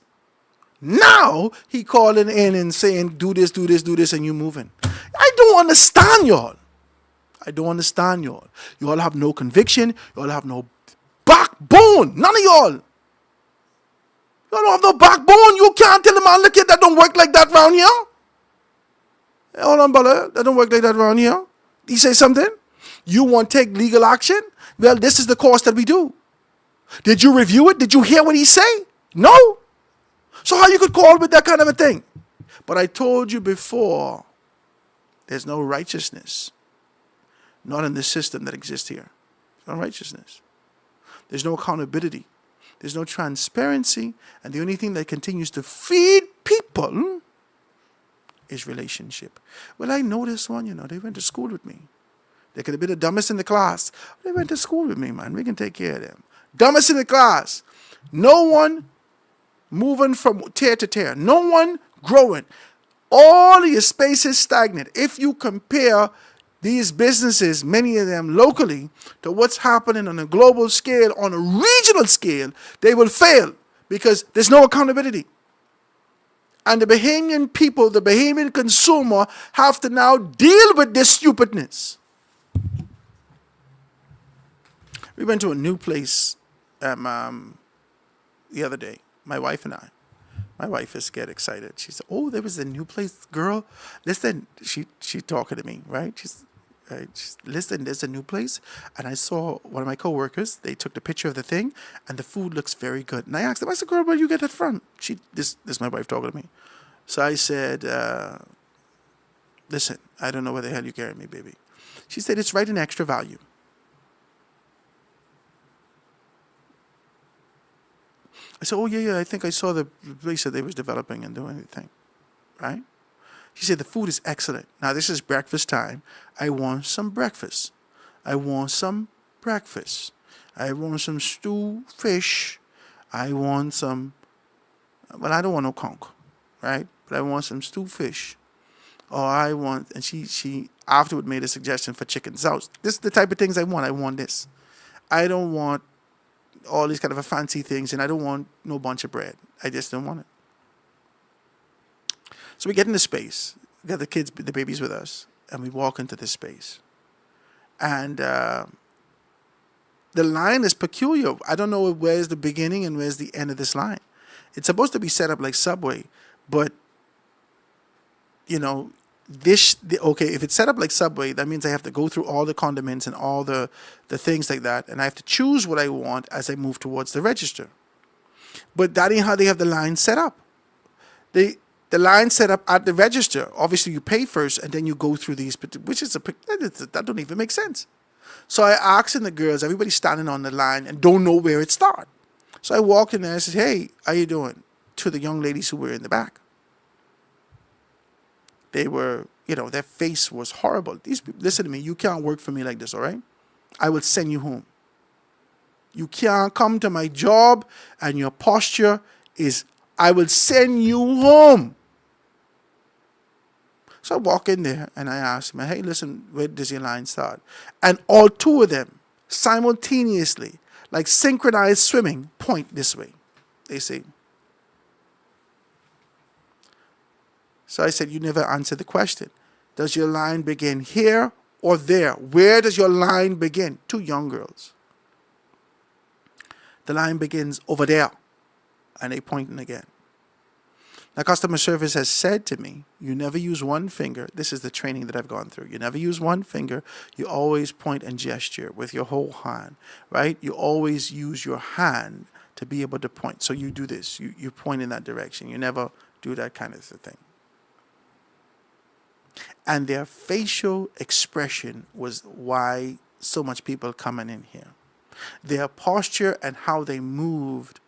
Now he calling in and saying, do this, and you moving. I don't understand y'all. I don't understand y'all. Y'all have no conviction. Y'all have no backbone. None of y'all. Y'all don't have no backbone. You can't tell a man, look at that don't work like that around here. Hey, hold on, brother. That don't work like that around here. He say something? You want to take legal action? Well, this is the course that we do. Did you review it? Did you hear what he say? No. So how you could call with that kind of a thing? But I told you before, there's no righteousness. Not in the system that exists here. There's no righteousness. There's no accountability. There's no transparency. And the only thing that continues to feed people is relationship. Well, I know this one, they went to school with me. They could have been the dumbest in the class. They went to school with me, man. We can take care of them. Dumbest in the class. No one moving from tier to tier. No one growing. All of your space is stagnant. If you compare these businesses, many of them locally, to what's happening on a global scale, on a regional scale, they will fail because there's no accountability. And the Bahamian people, the Bahamian consumer, have to now deal with this stupidness. We went to a new place the other day, my wife and I. My wife is get excited. She said, "Oh, there was a new place, girl. Listen," she talking to me, right? She's listen, there's a new place, and I saw one of my coworkers. They took the picture of the thing, and the food looks very good. And I asked them, I said, "Girl, where you get that from?" This is my wife talking to me. So I said, "Listen, I don't know where the hell you carry me, baby." She said, "It's right in Extra Value." I said, "Oh, yeah, I think I saw the place that they was developing and doing anything." Right? She said, "The food is excellent. Now, this is breakfast time. I want some breakfast. I want some breakfast. I want some stew fish. I want some, well, I don't want no conch, right? But I want some stew fish. Or I want," and she afterward made a suggestion for chicken. So this is the type of things I want. I want this. I don't want all these kind of fancy things, and I don't want no bunch of bread. I just don't want it. So we get into space, we got the babies with us, and we walk into this space. And the line is peculiar. I don't know where's the beginning and where's the end of this line. It's supposed to be set up like Subway, but, okay, if it's set up like Subway, that means I have to go through all the condiments and all the things like that, and I have to choose what I want as I move towards the register. But that ain't how they have the line set up. The line set up at the register. Obviously, you pay first, and then you go through these, which is that don't even make sense. So I asked the girls, everybody's standing on the line and don't know where it starts. So I walked in there and said, "Hey, how you doing?" to the young ladies who were in the back. They were, their face was horrible. These people, listen to me, you can't work for me like this, all right? I will send you home. You can't come to my job and your posture is, I will send you home. So So I walk in there and I ask him, hey, listen, where does your line start? And all two of them simultaneously, like synchronized swimming, point this way. They say. So I said, you never answered the question. Does your line begin here or there? Where does your line begin? Two young girls. The line begins over there. And they pointing again. Now, customer service has said to me, you never use one finger. This is the training that I've gone through. You never use one finger. You always point and gesture with your whole hand, right? You always use your hand to be able to point. So you do this. You point in that direction. You never do that kind of thing. And their facial expression was why so much people coming in here. Their posture and how they moved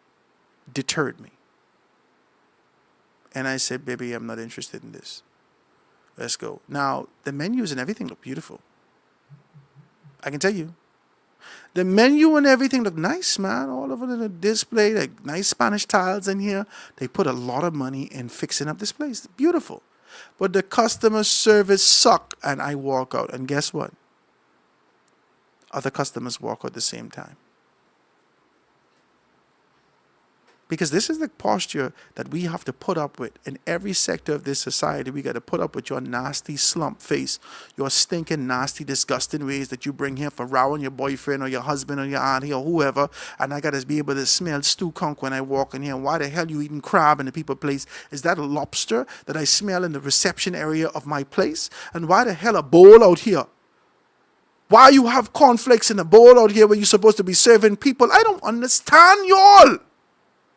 deterred me. And I said, baby, I'm not interested in this. Let's go. Now, the menus and everything look beautiful. I can tell you. The menu and everything look nice, man. All over the display, like nice Spanish tiles in here. They put a lot of money in fixing up this place. Beautiful. But the customer service sucked, and I walk out. And guess what? Other customers walk out at the same time. Because this is the posture that we have to put up with in every sector of this society. We got to put up with your nasty slump face, your stinking, nasty, disgusting ways that you bring here for rowing your boyfriend or your husband or your auntie or whoever. And I got to be able to smell stew conch when I walk in here. And why the hell you eating crab in the people place? Is that a lobster that I smell in the reception area of my place? And why the hell a bowl out here? Why you have cornflakes in a bowl out here where you're supposed to be serving people? I don't understand y'all.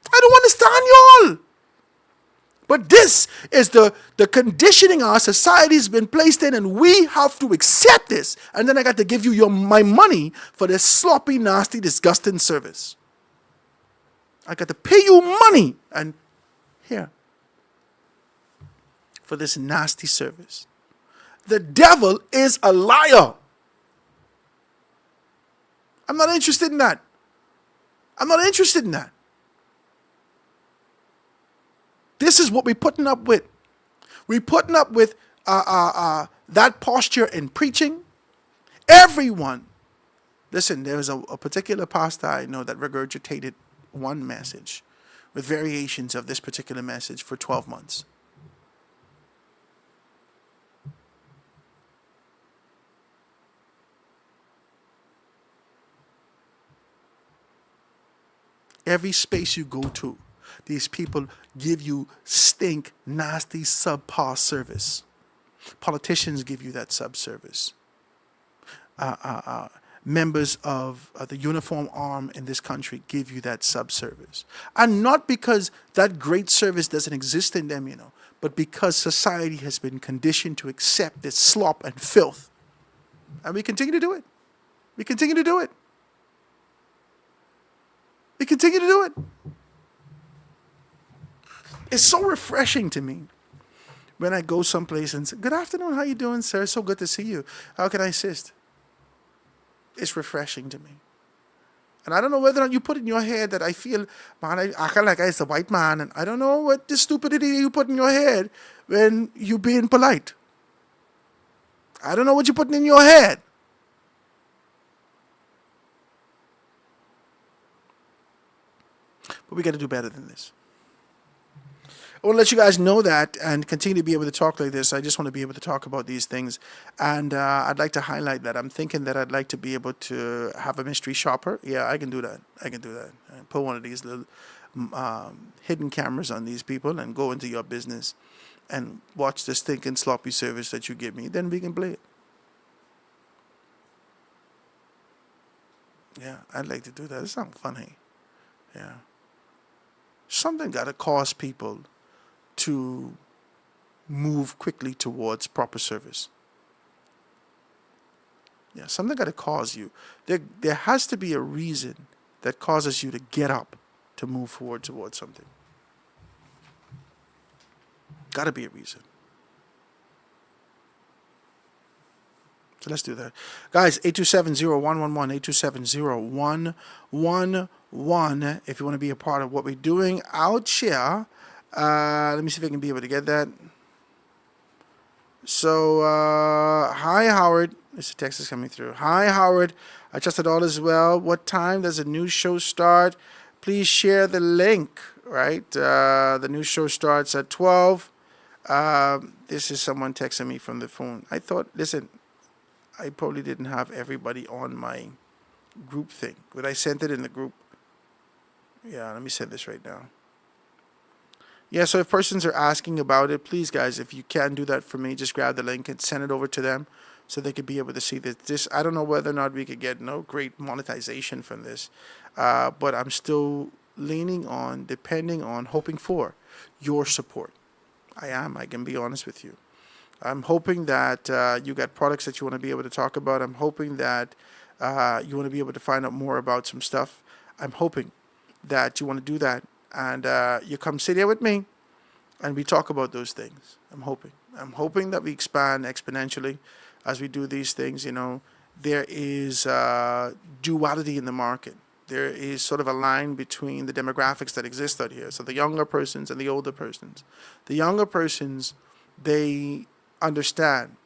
I don't understand y'all. But this is the conditioning our society's been placed in, and we have to accept this. And then I got to give you my money for this sloppy, nasty, disgusting service. I got to pay you money and here for this nasty service. The devil is a liar. I'm not interested in that. I'm not interested in that. This is what we're putting up with. We're putting up with that posture in preaching. Everyone. Listen, there was a particular pastor I know that regurgitated one message with variations of this particular message for 12 months. Every space you go to, these people give you stink, nasty, subpar service. Politicians give you that sub-service. Members of the uniform arm in this country give you that sub-service. And not because that great service doesn't exist in them, but because society has been conditioned to accept this slop and filth. And we continue to do it. We continue to do it. We continue to do it. It's so refreshing to me when I go someplace and say, good afternoon, how you doing, sir? So good to see you. How can I assist? It's refreshing to me. And I don't know whether or not you put in your head that I feel, man, I act like I'm a white man, and I don't know what the stupidity you put in your head when you being polite. I don't know what you're putting in your head. But we got to do better than this. I want to let you guys know that and continue to be able to talk like this. I just want to be able to talk about these things. And I'd like to highlight that. I'm thinking that I'd like to be able to have a mystery shopper. Yeah, I can do that. I can do that. And put one of these little hidden cameras on these people and go into your business and watch the stinking sloppy service that you give me. Then we can play it. Yeah, I'd like to do that. It sounds funny. Yeah. Something got to cause people to move quickly towards proper service. Yeah, something got to cause you. There has to be a reason that causes you to get up to move forward towards something. Got to be a reason. So let's do that. Guys, 827-0111, 827-0111, if you want to be a part of what we're doing out here. Let me see if I can be able to get that. So, hi, Howard. This text is coming through. Hi, Howard. I trust that all is well. What time does the new show start? Please share the link, right? The new show starts at 12. This is someone texting me from the phone. I thought, listen, I probably didn't have everybody on my group thing, but I sent it in the group. Yeah, let me send this right now. Yeah, so if persons are asking about it, please, guys, if you can do that for me, just grab the link and send it over to them so they could be able to see this. I don't know whether or not we could get no great monetization from this, but I'm still leaning on, depending on, hoping for your support. I can be honest with you. I'm hoping that you got products that you want to be able to talk about. I'm hoping that you want to be able to find out more about some stuff. I'm hoping that you want to do that. And you come sit here with me and we talk about those things. I'm hoping that we expand exponentially as we do these things. You know, there is duality in the market. There is sort of a line between the demographics that exist out here. So the younger persons and the older persons. The younger persons, they understand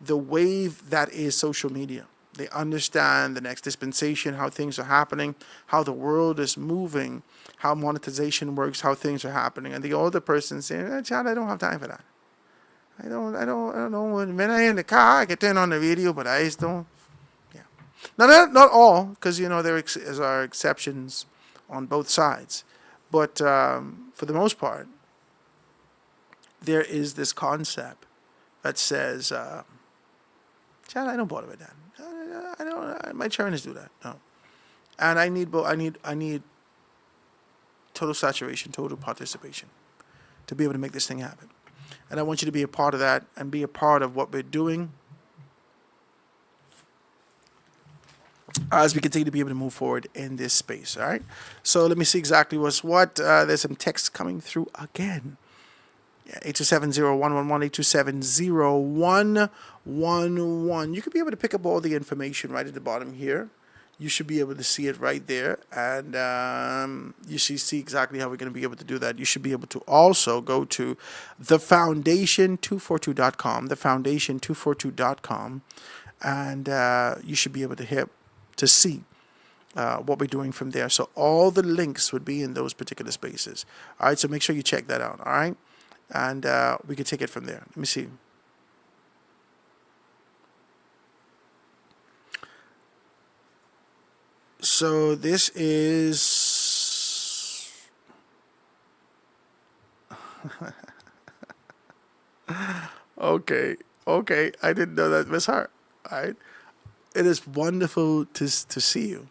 the wave that is social media. They understand the next dispensation, how things are happening, how the world is moving, how monetization works, how things are happening. And the older person saying, Chad, I don't have time for that. I don't know. When I'm in the car, I can turn on the video, but I just don't. Yeah. Now, not all, because, you know, there are exceptions on both sides. But for the most part, there is this concept that says, Chad, I don't bother with that. I don't. My churners do that. No, and I need both. I need total saturation, total participation, to be able to make this thing happen. And I want you to be a part of that and be a part of what we're doing as we continue to be able to move forward in this space. All right. So let me see exactly what's what. There's some text coming through again. Yeah, 827-0111, 827-0111. You could be able to pick up all the information right at the bottom here. You should be able to see it right there. And you should see exactly how we're going to be able to do that. You should be able to also go to thefoundation242.com, thefoundation242.com. And you should be able to see what we're doing from there. So all the links would be in those particular spaces. All right, so make sure you check that out. All right. And we can take it from there. Let me see. So this is... Okay. I didn't know that was her. All right. It is wonderful to see you.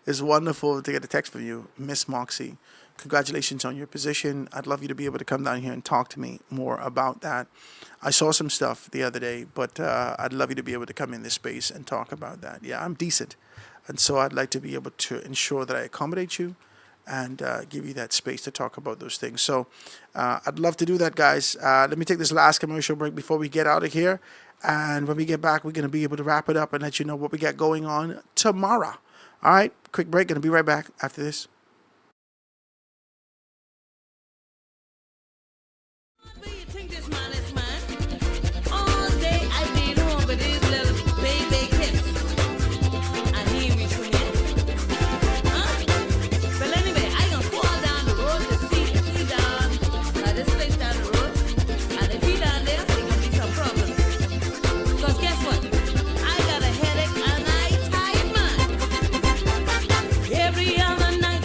It's wonderful to get a text from you, Miss Moxie. Congratulations on your position. I'd love you to be able to come down here and talk to me more about that. I saw some stuff the other day, but I'd love you to be able to come in this space and talk about that. Yeah, I'm decent. And so I'd like to be able to ensure that I accommodate you and give you that space to talk about those things. So I'd love to do that, guys. Let me take this last commercial break before we get out of here. And when we get back, we're going to be able to wrap it up and let you know what we got going on tomorrow. All right, quick break. Going to be right back after this. Every other night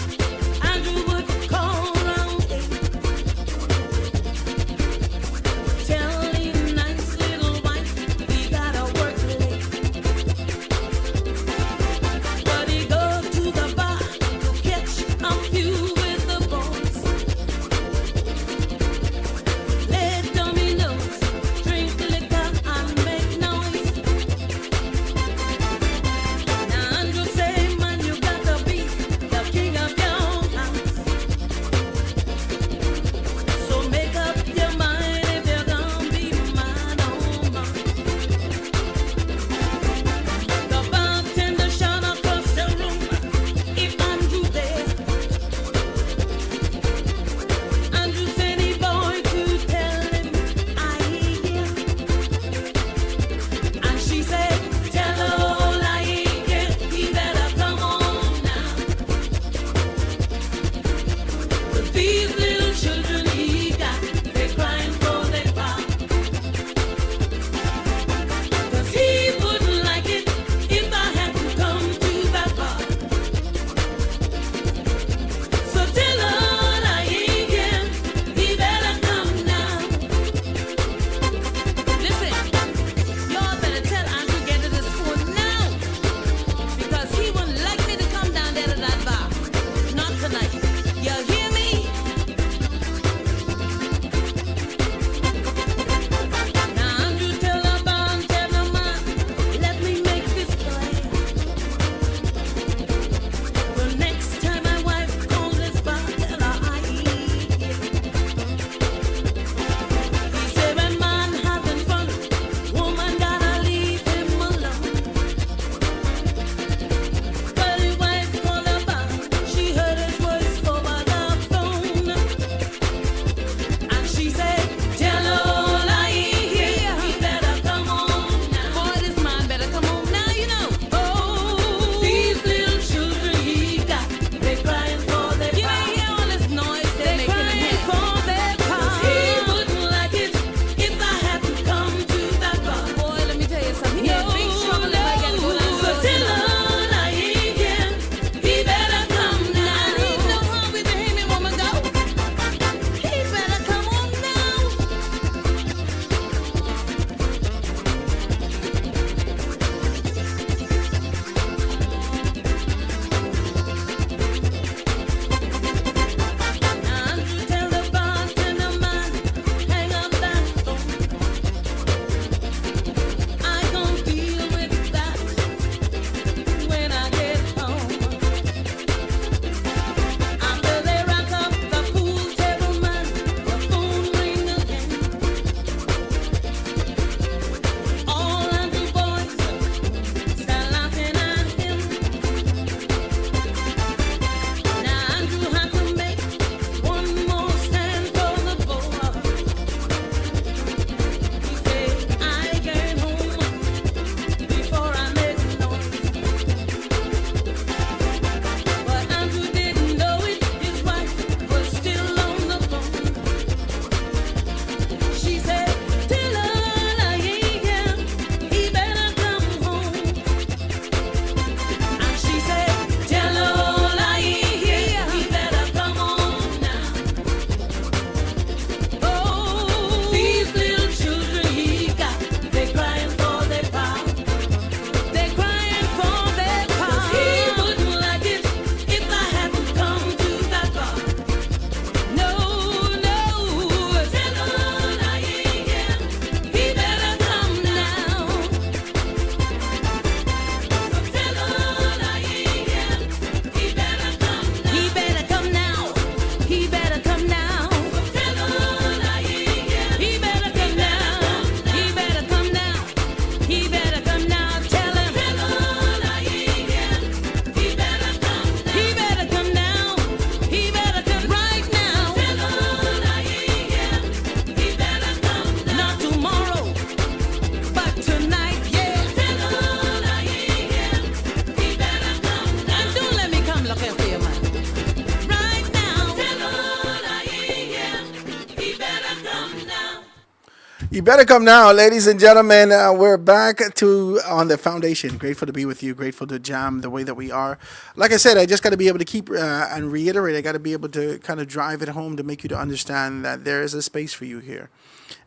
You better come now, ladies and gentlemen. We're back to on the foundation. Grateful to be with you. Grateful to jam the way that we are. Like I said, I just got to be able to keep and reiterate. I got to be able to kind of drive it home to make you to understand that there is a space for you here,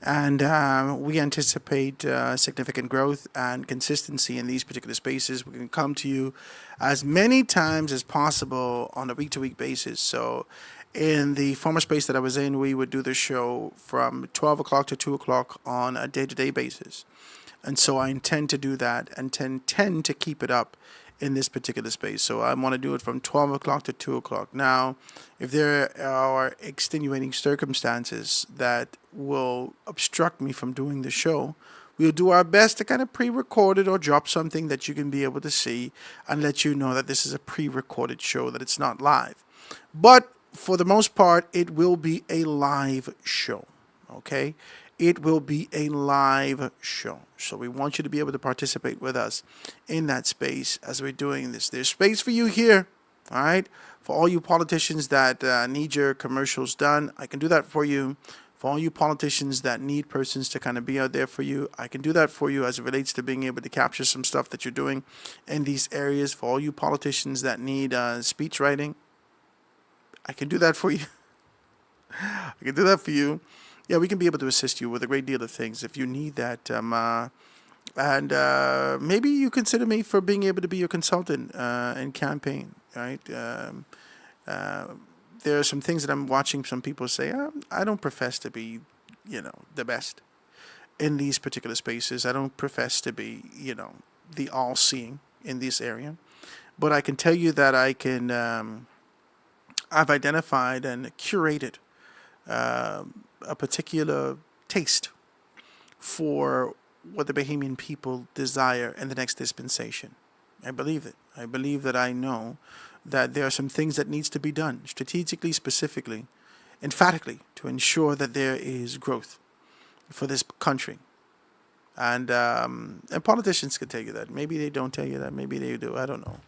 and we anticipate significant growth and consistency in these particular spaces. We can come to you as many times as possible on a week-to-week basis. So in the former space that I was in, we would do the show from 12 o'clock to 2 o'clock on a day-to-day basis. And so I intend to do that and tend to keep it up in this particular space. So I want to do it from 12 o'clock to 2 o'clock. Now, if there are extenuating circumstances that will obstruct me from doing the show, we'll do our best to kind of pre-record it or drop something that you can be able to see and let you know that this is a pre-recorded show, that it's not live. But for the most part, it will be a live show, okay? It will be a live show. So we want you to be able to participate with us in that space as we're doing this. There's space for you here, all right? For all you politicians that need your commercials done, I can do that for you. For all you politicians that need persons to kind of be out there for you, I can do that for you as it relates to being able to capture some stuff that you're doing in these areas. For all you politicians that need speech writing, I can do that for you. I can do that for you. Yeah, we can be able to assist you with a great deal of things if you need that. And maybe you consider me for being able to be your consultant and campaign, right? There are some things that I'm watching some people say, I don't profess to be, the best in these particular spaces. I don't profess to be, the all-seeing in this area. But I can tell you that I've identified and curated a particular taste for what the Bahamian people desire in the next dispensation. I believe it. I believe that I know that there are some things that needs to be done strategically, specifically, emphatically, to ensure that there is growth for this country. And politicians can tell you that. Maybe they don't tell you that. Maybe they do. I don't know.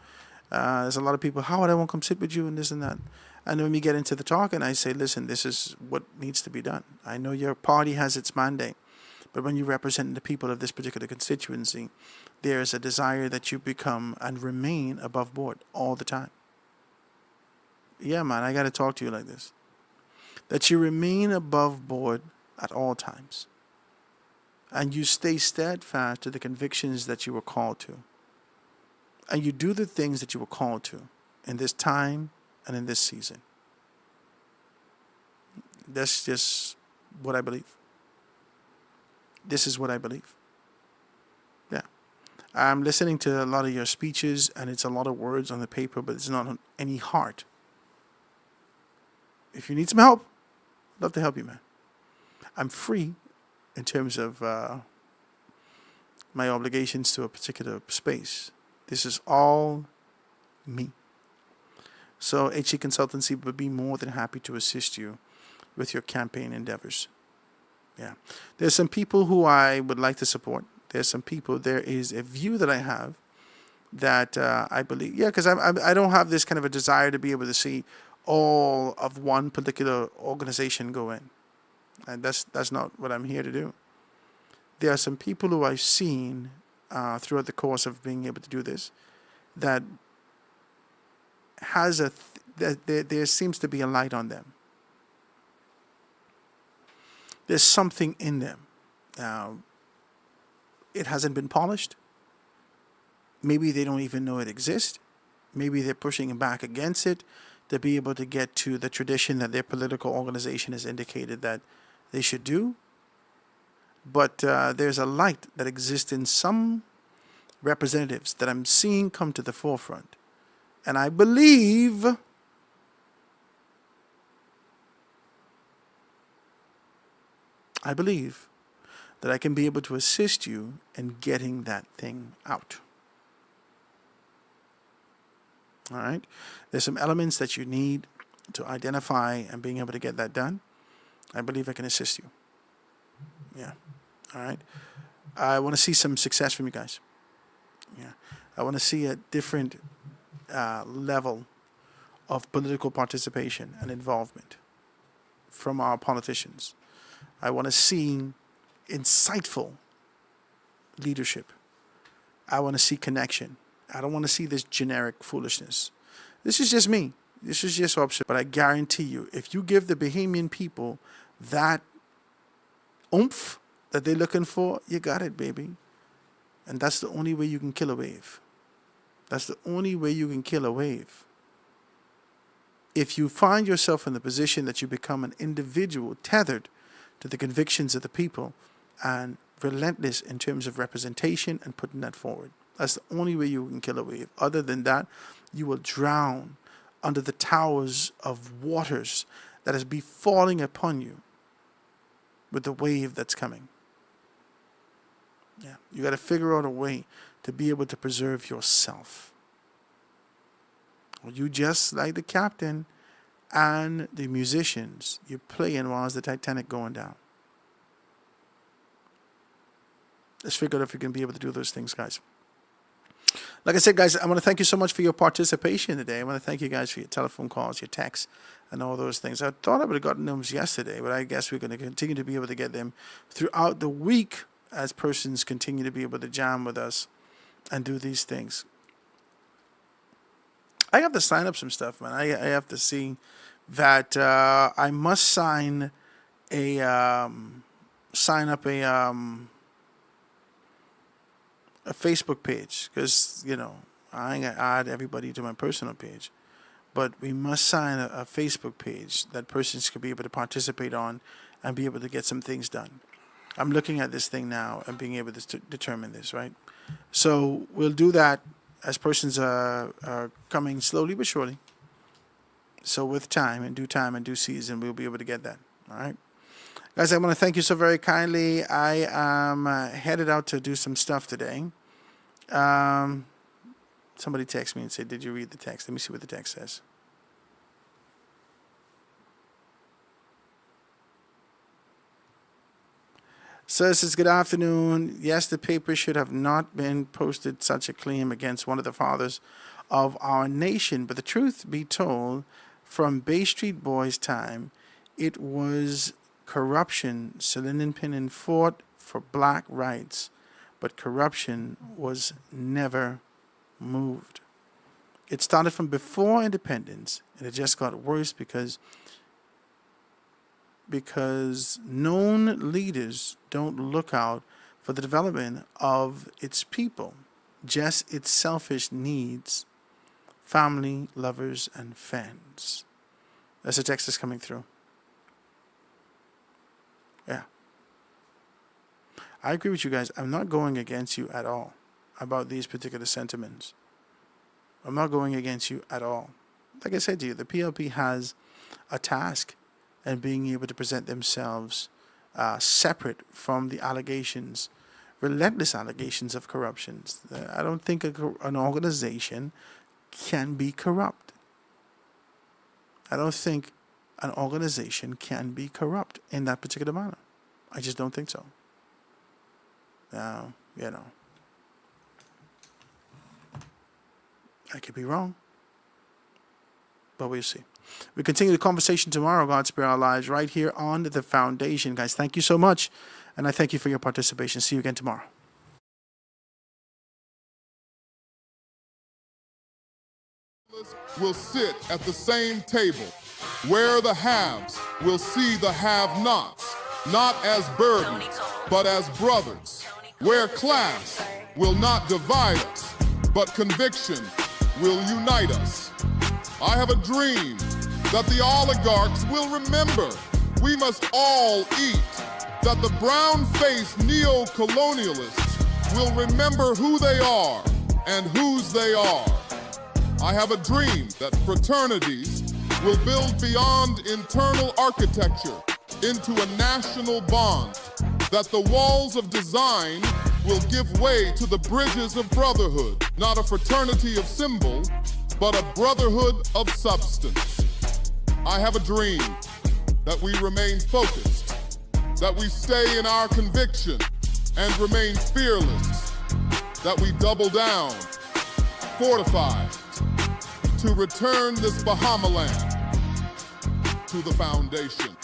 There's a lot of people, Howard, I won't come sit with you and this and that. And then when we get into the talk and I say, listen, this is what needs to be done. I know your party has its mandate, but when you represent the people of this particular constituency, there is a desire that you become and remain above board all the time. Yeah, man, I got to talk to you like this. That you remain above board at all times. And you stay steadfast to the convictions that you were called to. And you do the things that you were called to in this time and in this season. That's just what I believe. This is what I believe. Yeah. I'm listening to a lot of your speeches, and it's a lot of words on the paper, but it's not any heart. If you need some help, I'd love to help you, man. I'm free in terms of my obligations to a particular space. This is all me. So HE Consultancy would be more than happy to assist you with your campaign endeavors. Yeah. There's some people who I would like to support. There's some people, there is a view that I have that I believe, because I don't have this kind of a desire to be able to see all of one particular organization go in. And that's not what I'm here to do. There are some people who I've seen throughout the course of being able to do this that has there seems to be a light on them. There's something in them. Now, it hasn't been polished. Maybe they don't even know it exists. Maybe they're pushing back against it to be able to get to the tradition that their political organization has indicated that they should do. But there's a light that exists in some representatives that I'm seeing come to the forefront. And I believe that I can be able to assist you in getting that thing out. All right? There's some elements that you need to identify and being able to get that done. I believe I can assist you. Yeah. All right? I want to see some success from you guys. Yeah. I want to see a different level of political participation and involvement from our politicians. I want to see insightful leadership. I want to see connection. I don't want to see this generic foolishness. This is just me. This is just option. But I guarantee you, if you give the Bahamian people that oomph that they're looking for, you got it, baby. And that's the only way you can kill a wave. That's the only way you can kill a wave. If you find yourself in the position that you become an individual tethered to the convictions of the people and relentless in terms of representation and putting that forward, that's the only way you can kill a wave. Other than that, you will drown under the towers of waters that is befalling upon you with the wave that's coming. Yeah, you got to figure out a way to be able to preserve yourself. Or you just like the captain and the musicians, you're playing while it's the Titanic going down. Let's figure out if we can be able to do those things, guys. Like I said, guys, I want to thank you so much for your participation today. I want to thank you guys for your telephone calls, your texts, and all those things. I thought I would have gotten them yesterday, but I guess we're going to continue to be able to get them throughout the week as persons continue to be able to jam with us and do these things. I have to sign up some stuff, man. I have to see that I must sign a Facebook page, because I ain't gonna add everybody to my personal page, but we must sign a Facebook page that persons can be able to participate on and be able to get some things done. I'm looking at this thing now and being able to determine this, right? So we'll do that as persons are coming slowly but surely. So with time, in due time, in due season, we'll be able to get that. All right, guys, I want to thank you so very kindly. I am headed out to do some stuff today. Somebody texted me and said, "Did you read the text?" Let me see what the text says. So it says, "Good afternoon. Yes, the paper should have not been posted such a claim against one of the fathers of our nation. But the truth be told, from Bay Street Boys' time, it was corruption. Celine Pinnon fought for black rights, but corruption was never moved. It started from before independence, and it just got worse because known leaders don't look out for the development of its people, just its selfish needs, family, lovers, and fans." That's the text that's coming through. Yeah. I agree with you guys. I'm not going against you at all about these particular sentiments. I'm not going against you at all. Like I said to you, the PLP has a task and being able to present themselves separate from the allegations, relentless allegations of corruptions. I don't think an organization can be corrupt. I don't think an organization can be corrupt in that particular manner. I just don't think so. Now, I could be wrong, but we'll see. We continue the conversation tomorrow, God Spare Our Lives, right here on The Foundation. Guys, thank you so much, and I thank you for your participation. See you again tomorrow. Will sit at the same table, where the haves will see the have-nots, not as burden, but as brothers, where class will not divide us, but conviction will unite us. I have a dream that the oligarchs will remember we must all eat, that the brown-faced neo-colonialists will remember who they are and whose they are. I have a dream that fraternities will build beyond internal architecture into a national bond, that the walls of design will give way to the bridges of brotherhood, not a fraternity of symbol, but a brotherhood of substance. I have a dream that we remain focused, that we stay in our conviction and remain fearless, that we double down, fortified, to return this Bahama land to the foundation.